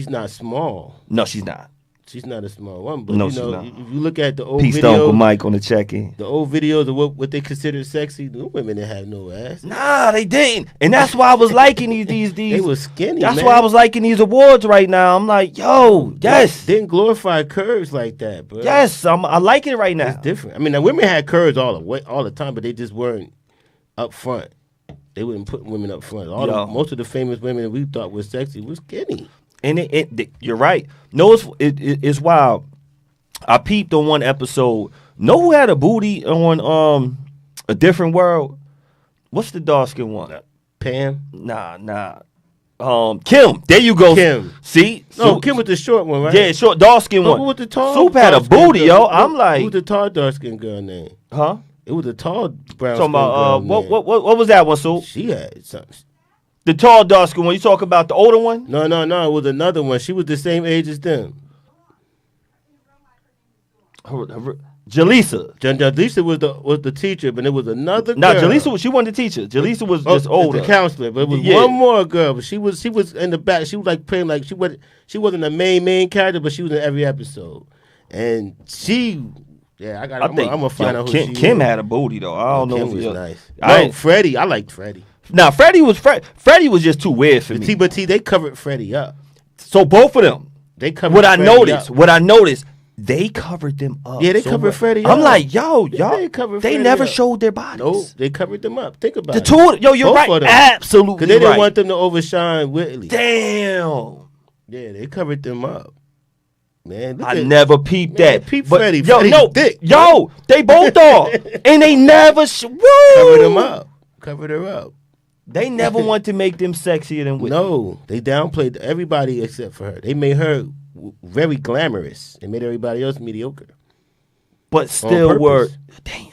Speaker 2: not small.
Speaker 1: No, she's not.
Speaker 2: She's not a small one. But
Speaker 1: No,
Speaker 2: you
Speaker 1: she's
Speaker 2: know,
Speaker 1: not.
Speaker 2: if you look at the old
Speaker 1: Peace to Uncle
Speaker 2: videos,
Speaker 1: Mike on the check-in.
Speaker 2: the old videos of what they consider sexy, the women that have no ass.
Speaker 1: Nah, they didn't. And that's why I was liking these.
Speaker 2: They were skinny,
Speaker 1: That's
Speaker 2: man.
Speaker 1: why I was liking these awards right now. I'm like, yo, yes.
Speaker 2: They didn't glorify curves like that, bro.
Speaker 1: Yes, I like it right now.
Speaker 2: It's different. I mean, the women had curves all the time, but they just weren't up front. They wouldn't put women up front. Most of the famous women that we thought were sexy was skinny.
Speaker 1: And you're right. No, it's wild. I peeped on one episode. Know who had a booty on A Different World? What's the dark skin one?
Speaker 2: Pam?
Speaker 1: Nah. Kim. There you go.
Speaker 2: Kim.
Speaker 1: See?
Speaker 2: No, Kim was the short one, right?
Speaker 1: Yeah, short dark skin
Speaker 2: No,
Speaker 1: one.
Speaker 2: who was the tall?
Speaker 1: Soup had a
Speaker 2: dark-skinned
Speaker 1: booty,
Speaker 2: girl?
Speaker 1: yo. I'm like,
Speaker 2: who's the tall dark skinned girl name?
Speaker 1: huh?
Speaker 2: It was a tall brown
Speaker 1: Talking
Speaker 2: skin
Speaker 1: about
Speaker 2: girl.
Speaker 1: what was that one, Soup?
Speaker 2: She had something.
Speaker 1: The tall dark skin one. You talk about the older one?
Speaker 2: No. It was another one. She was the same age as them.
Speaker 1: Jaleesa.
Speaker 2: Jaleesa was the teacher, but it was another girl.
Speaker 1: Nah, Jaleesa, she wasn't the teacher. Jaleesa was just older.
Speaker 2: The counselor, but it was one more girl. But she was in the back. She was like playing like she wasn't the main character, but she was in every episode. And I'm gonna find out who
Speaker 1: Kim had a booty though. I don't know
Speaker 2: Kim
Speaker 1: if
Speaker 2: was
Speaker 1: he
Speaker 2: nice. Freddie. I liked Freddie.
Speaker 1: Now Freddie was just too weird for me.
Speaker 2: But they covered Freddie up.
Speaker 1: So both of them.
Speaker 2: They covered.
Speaker 1: What
Speaker 2: Freddie
Speaker 1: I noticed, they covered them up.
Speaker 2: Yeah, they covered Freddie up.
Speaker 1: I'm like, y'all, they never
Speaker 2: up.
Speaker 1: showed their bodies.
Speaker 2: No, they covered them up. Think about
Speaker 1: the
Speaker 2: it.
Speaker 1: two. Yo, you're
Speaker 2: Both
Speaker 1: right.
Speaker 2: of them.
Speaker 1: Absolutely,
Speaker 2: because they didn't want them to overshine Whitley.
Speaker 1: Damn.
Speaker 2: Yeah, they covered them up. Man,
Speaker 1: I never peeped that.
Speaker 2: Peep Freddie.
Speaker 1: Yo,
Speaker 2: Freddie
Speaker 1: no,
Speaker 2: thick.
Speaker 1: yo, they both are, and they never
Speaker 2: covered them up. Covered her up.
Speaker 1: They never want to make them sexier than Whitney.
Speaker 2: No, they downplayed everybody except for her. They made her very glamorous. They made everybody else mediocre.
Speaker 1: But still were damn.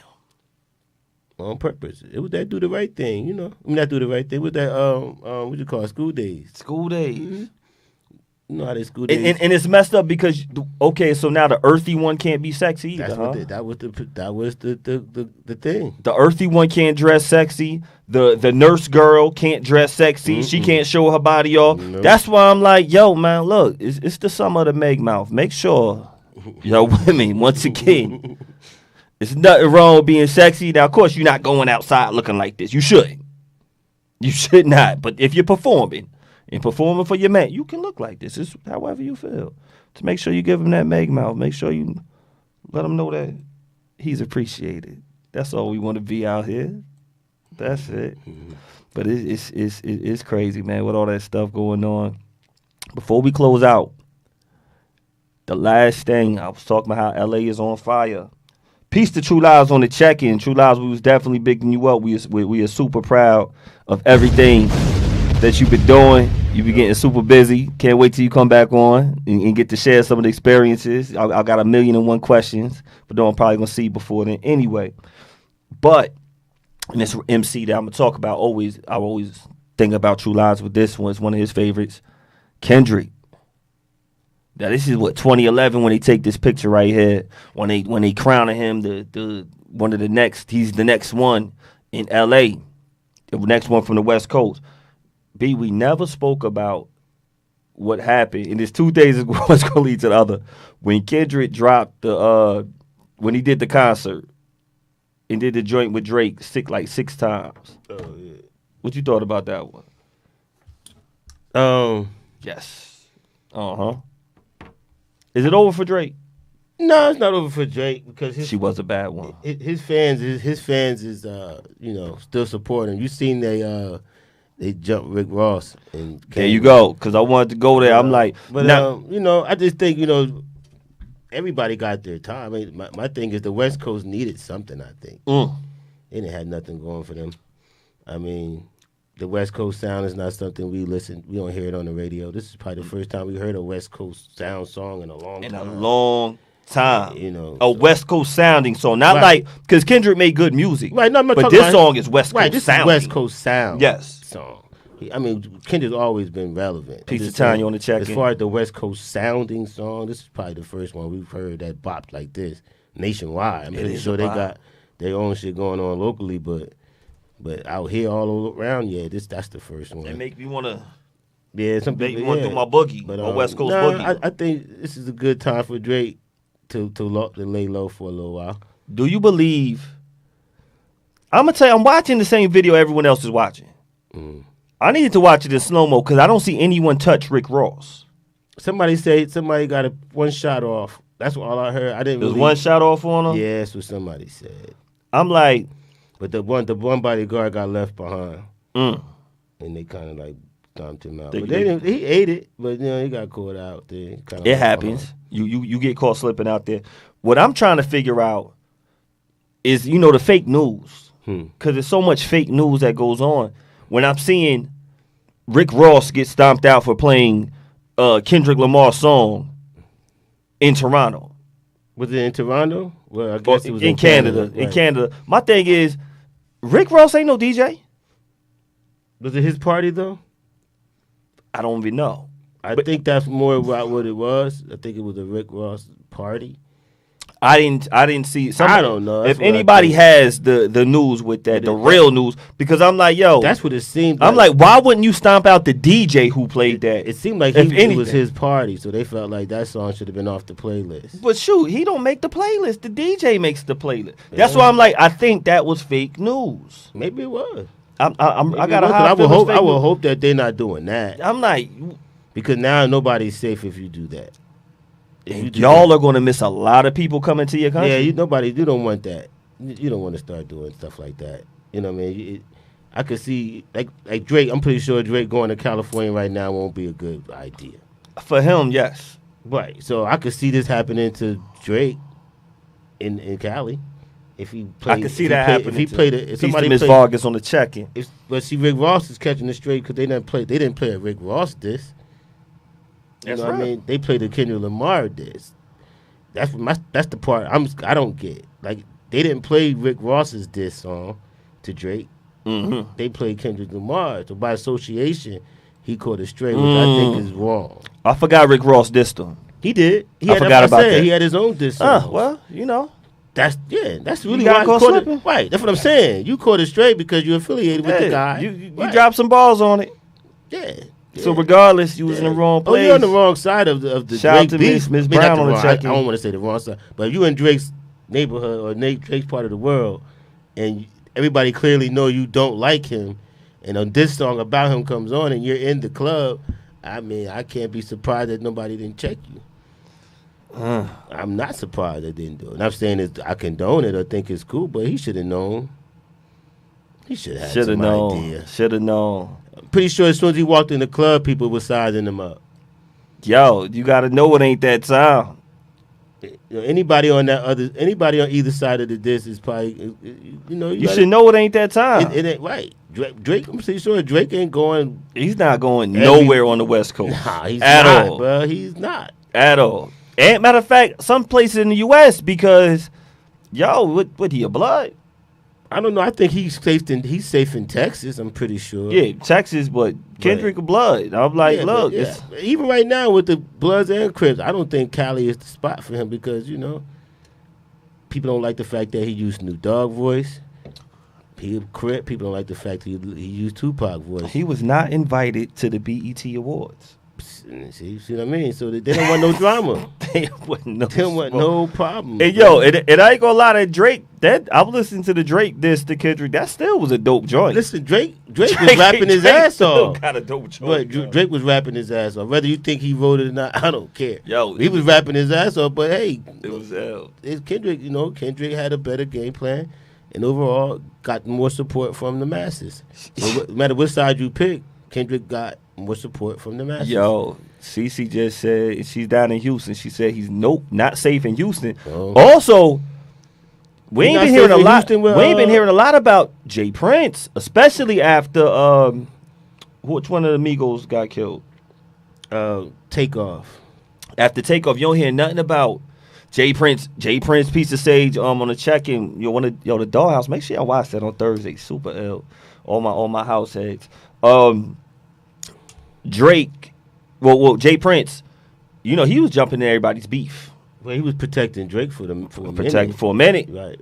Speaker 2: On purpose. It was that do the right thing, you know. I mean, not do the right thing. It was that what you call it? School days.
Speaker 1: School days.
Speaker 2: Mm-hmm. You know how they school days.
Speaker 1: And it's messed up because so now the earthy one can't be sexy either.
Speaker 2: That was the thing.
Speaker 1: The earthy one can't dress sexy. The nurse girl can't dress sexy. She can't show her body off.
Speaker 2: Nope.
Speaker 1: That's why I'm like, yo, man, look, it's the summer of the Meg mouth. Make sure, yo, women, once again, it's nothing wrong with being sexy. Now, of course, you're not going outside looking like this. You shouldn't. You should not. But if you're performing and performing for your man, you can look like this. It's however you feel. To make sure you give him that Meg mouth. Make sure you let him know that he's appreciated. That's all we want to be out here. That's it. But it's crazy, man, with all that stuff going on. Before we close out, the last thing, I was talking about how LA is on fire. Peace to True Lives on the check-in. True Lives, we was definitely bigging you up. We are super proud of everything that you've been doing. You be getting super busy. Can't wait till you come back on and get to share some of the experiences. I got 1,000,001 questions, but though I'm probably going to see you before then anyway. But, and this MC that I'm going to talk about, I always think about True Lives with this one. It's one of his favorites, Kendrick. Now, this is 2011 when they take this picture right here. When they crowning him he's the next one in LA. The next one from the West Coast. B, we never spoke about what happened, and there's two things that's going to lead to the other. When Kendrick dropped when he did the concert and did the joint with Drake six times.
Speaker 2: Oh yeah.
Speaker 1: What you thought about that one? Yes. Is it over for Drake?
Speaker 2: No, it's not over for Drake because
Speaker 1: She was a bad one.
Speaker 2: His fans is still supporting him. You seen they jumped Rick Ross and
Speaker 1: There you go, because I wanted to go there. I'm like,
Speaker 2: but I just think everybody got their time. I mean, my thing is the West Coast needed something. I think they didn't have nothing going for them. I mean, the West Coast sound is not something we listen. We don't hear it on the radio. This is probably the first time we heard a West Coast sound song in a long time.
Speaker 1: In a long time.
Speaker 2: You know,
Speaker 1: a West Coast sounding song. Not
Speaker 2: Right.
Speaker 1: like, because Kendrick made good music.
Speaker 2: Right, no, I'm not
Speaker 1: but
Speaker 2: talking
Speaker 1: this
Speaker 2: about-
Speaker 1: song is West Coast
Speaker 2: right, this
Speaker 1: sounding.
Speaker 2: is West Coast sound.
Speaker 1: Yes.
Speaker 2: Song. I mean, Kendrick's always been relevant.
Speaker 1: Peace
Speaker 2: I'm
Speaker 1: to
Speaker 2: just
Speaker 1: Tanya
Speaker 2: saying,
Speaker 1: on the check-in.
Speaker 2: As far as the West Coast sounding song, this is probably the first one we've heard that bopped like this nationwide. I'm pretty
Speaker 1: is
Speaker 2: sure
Speaker 1: a
Speaker 2: they
Speaker 1: bop.
Speaker 2: got their own shit going on locally, but out here all around, yeah, that's the first one.
Speaker 1: It make me want to
Speaker 2: Yeah, some
Speaker 1: make me
Speaker 2: people,
Speaker 1: want to
Speaker 2: yeah.
Speaker 1: do my boogie,
Speaker 2: But,
Speaker 1: my West Coast
Speaker 2: nah,
Speaker 1: boogie.
Speaker 2: I think this is a good time for Drake to lay low for a little while.
Speaker 1: Do you believe? I'm gonna tell you, I'm watching the same video everyone else is watching.
Speaker 2: Mm.
Speaker 1: I needed to watch it in slow mo because I don't see anyone touch Rick Ross.
Speaker 2: Somebody got one shot off. That's all I heard. I didn't.
Speaker 1: There's
Speaker 2: really,
Speaker 1: one shot off on him.
Speaker 2: Yeah, that's what somebody said.
Speaker 1: I'm like,
Speaker 2: But the one bodyguard got left behind,
Speaker 1: mm.
Speaker 2: and they kind of like stomped him out.
Speaker 1: They-
Speaker 2: But
Speaker 1: they-
Speaker 2: he ate it, but he got caught out there. Kinda
Speaker 1: It
Speaker 2: left
Speaker 1: happens.
Speaker 2: behind.
Speaker 1: You get caught slipping out there. What I'm trying to figure out is, the fake news. Because there's so much fake news that goes on. When I'm seeing Rick Ross get stomped out for playing Kendrick Lamar's song in Toronto.
Speaker 2: Was it in Toronto? Well, I guess it was
Speaker 1: in Canada. In
Speaker 2: right.
Speaker 1: Canada. My thing is, Rick Ross ain't no DJ.
Speaker 2: Was it his party though?
Speaker 1: I don't even know.
Speaker 2: I think that's more about what it was. I think it was a Rick Ross party.
Speaker 1: I didn't see.
Speaker 2: I don't know. That's
Speaker 1: If
Speaker 2: what I
Speaker 1: anybody
Speaker 2: think.
Speaker 1: has the news with that, the real news, because I'm like, yo,
Speaker 2: That's what it seemed.
Speaker 1: I'm like, why wouldn't you stomp out the DJ who played that?
Speaker 2: It seemed like
Speaker 1: if
Speaker 2: it was
Speaker 1: anything.
Speaker 2: his party, so they felt like that song should have been off the playlist.
Speaker 1: But shoot, he don't make the playlist. The DJ makes the playlist. That's why I'm like, I think that was fake news.
Speaker 2: Maybe it was.
Speaker 1: I
Speaker 2: Maybe
Speaker 1: got
Speaker 2: it
Speaker 1: a
Speaker 2: was, but
Speaker 1: high
Speaker 2: I would
Speaker 1: feeling
Speaker 2: hope.
Speaker 1: it's fake
Speaker 2: I would
Speaker 1: news.
Speaker 2: hope that they're not doing that
Speaker 1: I'm like,
Speaker 2: because now nobody's safe if you do that. If you do
Speaker 1: y'all
Speaker 2: that.
Speaker 1: are going to miss a lot of people coming to your country.
Speaker 2: Yeah, you don't want that. You don't want to start doing stuff like that. You know what I mean? I could see like Drake. I'm pretty sure Drake going to California right now won't be a good idea.
Speaker 1: For him, yes.
Speaker 2: Right. So I could see this happening to Drake in Cali. If he played,
Speaker 1: I can see that happening.
Speaker 2: If he
Speaker 1: too.
Speaker 2: played it, if
Speaker 1: Peace
Speaker 2: somebody
Speaker 1: to Miss
Speaker 2: played,
Speaker 1: Vargas on the check-in.
Speaker 2: but see, Rick Ross is catching it straight because they didn't play a Rick Ross diss. You
Speaker 1: That's
Speaker 2: know what I
Speaker 1: right.
Speaker 2: mean? They played a Kendrick Lamar diss. That's the part I don't get. Like they didn't play Rick Ross's diss song to Drake.
Speaker 1: Mm-hmm.
Speaker 2: They played Kendrick Lamar. So by association, he caught it straight, which I think is wrong.
Speaker 1: I forgot Rick Ross dissed him.
Speaker 2: He did.
Speaker 1: I forgot about that.
Speaker 2: He had his own diss song.
Speaker 1: Well,
Speaker 2: That's really
Speaker 1: got
Speaker 2: why
Speaker 1: caught
Speaker 2: you caught
Speaker 1: slipping.
Speaker 2: it. Right. That's what I'm saying. You caught it straight because you're affiliated with the guy.
Speaker 1: You
Speaker 2: Right.
Speaker 1: dropped some balls on it.
Speaker 2: Yeah.
Speaker 1: So regardless, you was in the wrong
Speaker 2: Oh,
Speaker 1: place.
Speaker 2: you're on the wrong side of the
Speaker 1: Shout out
Speaker 2: Drake
Speaker 1: to
Speaker 2: beef.
Speaker 1: Miss
Speaker 2: I mean,
Speaker 1: Brown
Speaker 2: not
Speaker 1: on the
Speaker 2: wrong-
Speaker 1: check-in.
Speaker 2: I don't want to say the wrong side, but if you in Drake's neighborhood or Drake's part of the world, and everybody clearly know you don't like him, and on this song about him comes on, and you're in the club, I mean, I can't be surprised that nobody didn't check you. I'm not surprised they didn't do it. And I'm saying that I condone it or think it's cool, but he should have known. He should have
Speaker 1: Should have
Speaker 2: some
Speaker 1: known.
Speaker 2: idea.
Speaker 1: Should have known.
Speaker 2: I'm pretty sure as soon as he walked in the club, people were sizing him up.
Speaker 1: Yo, you got to know it ain't that sound.
Speaker 2: You know, anybody on either side of the diss is probably,
Speaker 1: You should know it ain't that time.
Speaker 2: It ain't right. Drake, I'm pretty sure Drake ain't going.
Speaker 1: He's not going
Speaker 2: Every-
Speaker 1: nowhere on the West Coast.
Speaker 2: Nah, he's
Speaker 1: at
Speaker 2: not,
Speaker 1: all.
Speaker 2: bro. He's not.
Speaker 1: At all. And matter of fact, some places in the U.S. because, what he a blood?
Speaker 2: I don't know. I think he's safe in Texas. I'm pretty sure.
Speaker 1: Yeah, Texas, but Kendrick a blood. I'm like,
Speaker 2: Yeah,
Speaker 1: look,
Speaker 2: but yeah. Even right now with the Bloods and Crips, I don't think Cali is the spot for him because people don't like the fact that he used Snoop Dogg voice. He a Crip. People don't like the fact he used Tupac voice.
Speaker 1: he was not invited to the BET Awards.
Speaker 2: See what I mean? So they don't want no drama.
Speaker 1: They wasn't no
Speaker 2: They don't want no problem.
Speaker 1: And yo, and I ain't gonna lie, that Drake, I'm listening to the Drake diss to Kendrick. That still was a dope joint.
Speaker 2: Listen, Drake was rapping his
Speaker 1: Drake
Speaker 2: ass
Speaker 1: still
Speaker 2: off.
Speaker 1: got a dope
Speaker 2: But
Speaker 1: joint.
Speaker 2: Drake was rapping his ass off. Whether you think he wrote it or not, I don't care.
Speaker 1: Yo,
Speaker 2: He was rapping his ass off, but hey,
Speaker 1: it was hell.
Speaker 2: it's Kendrick, Kendrick had a better game plan and overall got more support from the masses. So no matter which side you pick, Kendrick got more support from the masses.
Speaker 1: Yo, Cece just said she's down in Houston. She said he's not safe in Houston.
Speaker 2: Oh.
Speaker 1: Also, We
Speaker 2: He
Speaker 1: ain't
Speaker 2: not
Speaker 1: been
Speaker 2: stay
Speaker 1: hearing a
Speaker 2: for
Speaker 1: lot.
Speaker 2: Houston with,
Speaker 1: We ain't been hearing a lot about Jay Prince, especially after which one of the Migos got killed?
Speaker 2: Takeoff.
Speaker 1: After Takeoff, you don't hear nothing about Jay Prince, Piece of Sage on the check-in. The Dollhouse. Make sure y'all watch that on Thursday. Super ill. All my house heads. Drake, Jay Prince, he was jumping in everybody's beef.
Speaker 2: Well, he was protecting Drake for a
Speaker 1: minute.
Speaker 2: Right.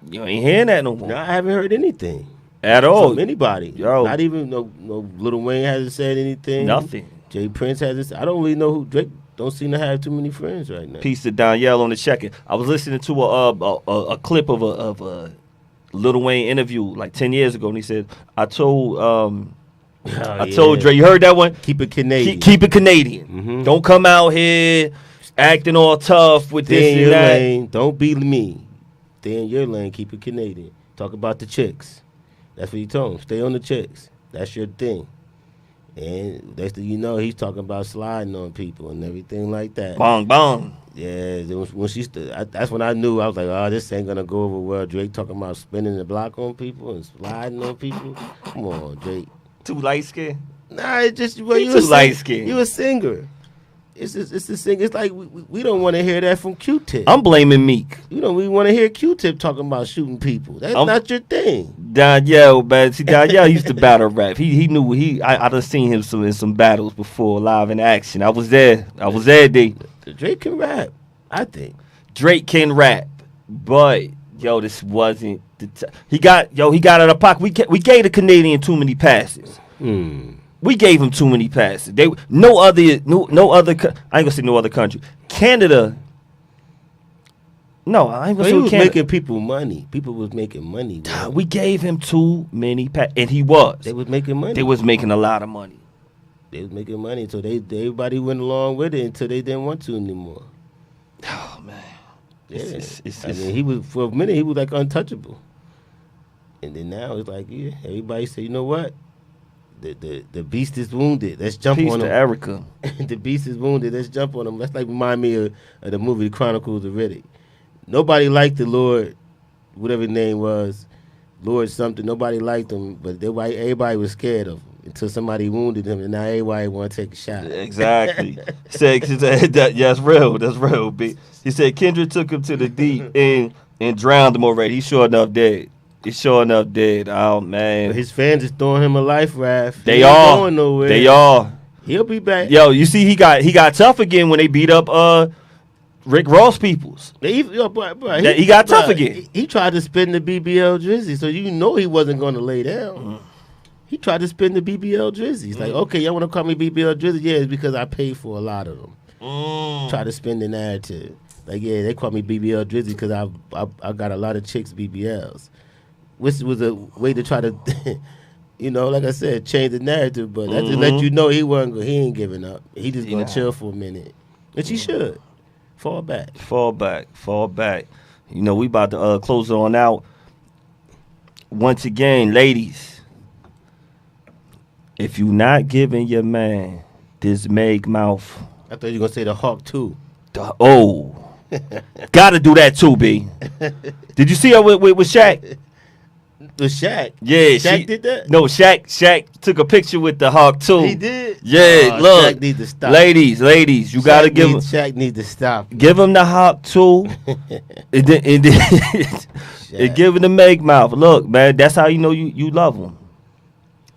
Speaker 1: You ain't hearing that no more.
Speaker 2: No, I haven't heard anything
Speaker 1: at all
Speaker 2: from anybody.
Speaker 1: Yo,
Speaker 2: not even no Lil Wayne hasn't said anything.
Speaker 1: Nothing.
Speaker 2: Jay Prince hasn't. I don't really know who Drake. Don't seem to have too many friends right now.
Speaker 1: Piece of Danielle on the check-in. I was listening to a clip of a Lil Wayne interview like 10 years ago, and he said, "I told Dre, you heard that one?
Speaker 2: Keep it Canadian.
Speaker 1: Keep it Canadian.
Speaker 2: Mm-hmm.
Speaker 1: Don't come out here acting all tough with
Speaker 2: Stay
Speaker 1: this
Speaker 2: in
Speaker 1: and
Speaker 2: your
Speaker 1: that.
Speaker 2: lane. Don't be me. Stay in your lane. Keep it Canadian. Talk about the chicks. That's what he told him. Stay on the chicks. That's your thing." And next thing you know, he's talking about sliding on people and everything like that.
Speaker 1: Bong, bong.
Speaker 2: Yeah, when that's when I knew. I was like, oh, this ain't gonna go over well. Drake talking about spinning the block on people and sliding on people. Come on, Drake.
Speaker 1: Too light skin?
Speaker 2: Nah, it's just
Speaker 1: you too light skin.
Speaker 2: You a singer. It's the singer. It's like we don't want to hear that from Q-Tip.
Speaker 1: I'm blaming Meek.
Speaker 2: We want to hear Q-Tip talking about shooting people. That's not your thing.
Speaker 1: Danielle, man. See, Danielle used to battle rap. He knew I done seen him in some battles before, live in action. I was there, D.
Speaker 2: Drake can rap, I think.
Speaker 1: Drake can rap, but this wasn't he got out of pocket. We gave the Canadian too many passes. We gave him too many passes. No other. I ain't gonna say no other country. Canada. No, I ain't gonna say
Speaker 2: he was
Speaker 1: Canada.
Speaker 2: making people money. People was making money. Man.
Speaker 1: We gave him too many passes, and he was.
Speaker 2: They was making money.
Speaker 1: They was making a lot of money.
Speaker 2: They was making money, so everybody went along with it until they didn't want to anymore.
Speaker 1: Oh man,
Speaker 2: yeah. He was for a minute. He was like untouchable, and then now it's like everybody say, you know what? The beast is wounded. Let's jump on him.
Speaker 1: Peace to Erica.
Speaker 2: The beast is wounded. Let's jump on him. That's like remind me of the movie The Chronicles of Riddick. Nobody liked the Lord, whatever his name was, Lord something. Nobody liked him, but everybody was scared of him until somebody wounded him, and now everybody want to take a shot.
Speaker 1: Exactly. He said that's real. That's real. B. He said Kendrick took him to the deep and drowned him already. He's sure enough dead. Oh man.
Speaker 2: But his fans is throwing him a life raft.
Speaker 1: They are.
Speaker 2: Going nowhere.
Speaker 1: They are.
Speaker 2: He'll be back.
Speaker 1: Yo, you see, he got tough again when they beat up Rick Ross peoples.
Speaker 2: He
Speaker 1: got tough again.
Speaker 2: He tried to spin the BBL Drizzy, so you know he wasn't going to lay down. He tried to spin the BBL Drizzy. He's like, okay, y'all want to call me BBL Drizzy? Yeah, it's because I paid for a lot of them. Try to spin the narrative. Like, yeah, they call me BBL Drizzy because I got a lot of chicks BBLs. Which was a way to try to, like I said, change the narrative. But that just let you know he ain't giving up. He just going to chill for a minute. Which he should. Fall back. We about to close it on out.
Speaker 1: Once again, ladies, if you not giving your man this Meg mouth.
Speaker 2: I thought you were going to say the Hawk too.
Speaker 1: Gotta do that too, B. Did you see her with Shaq?
Speaker 2: The Shaq?
Speaker 1: Yeah.
Speaker 2: Shaq did that?
Speaker 1: No, Shaq took a picture with the Hawk too.
Speaker 2: He did?
Speaker 1: Yeah, look.
Speaker 2: Shaq needs to stop.
Speaker 1: Ladies, you gotta give him.
Speaker 2: Shaq needs to stop.
Speaker 1: Give him the Hawk too. and give him the Meg mouth. Look, man, that's how you know you love him.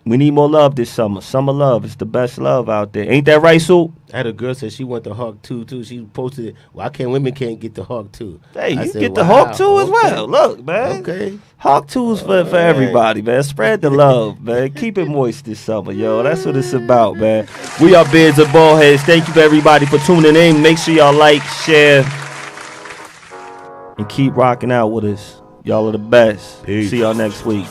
Speaker 1: We need more love this summer. Summer love is the best love out there. Ain't that right, Sue?
Speaker 2: I had a girl said she want the Hawk 2 too. She posted it. Why can't women can't get the Hawk 2?
Speaker 1: Hey, you get the Hawk 2 as well. Look, man.
Speaker 2: Okay.
Speaker 1: Hawk 2 is for everybody, man. Spread the love, man. Keep it moist this summer, yo. That's what it's about, man. We are Beards N Baldheads. Thank you for everybody for tuning in. Make sure y'all like, share, and keep rocking out with us. Y'all are the best.
Speaker 2: Peace.
Speaker 1: See y'all next week.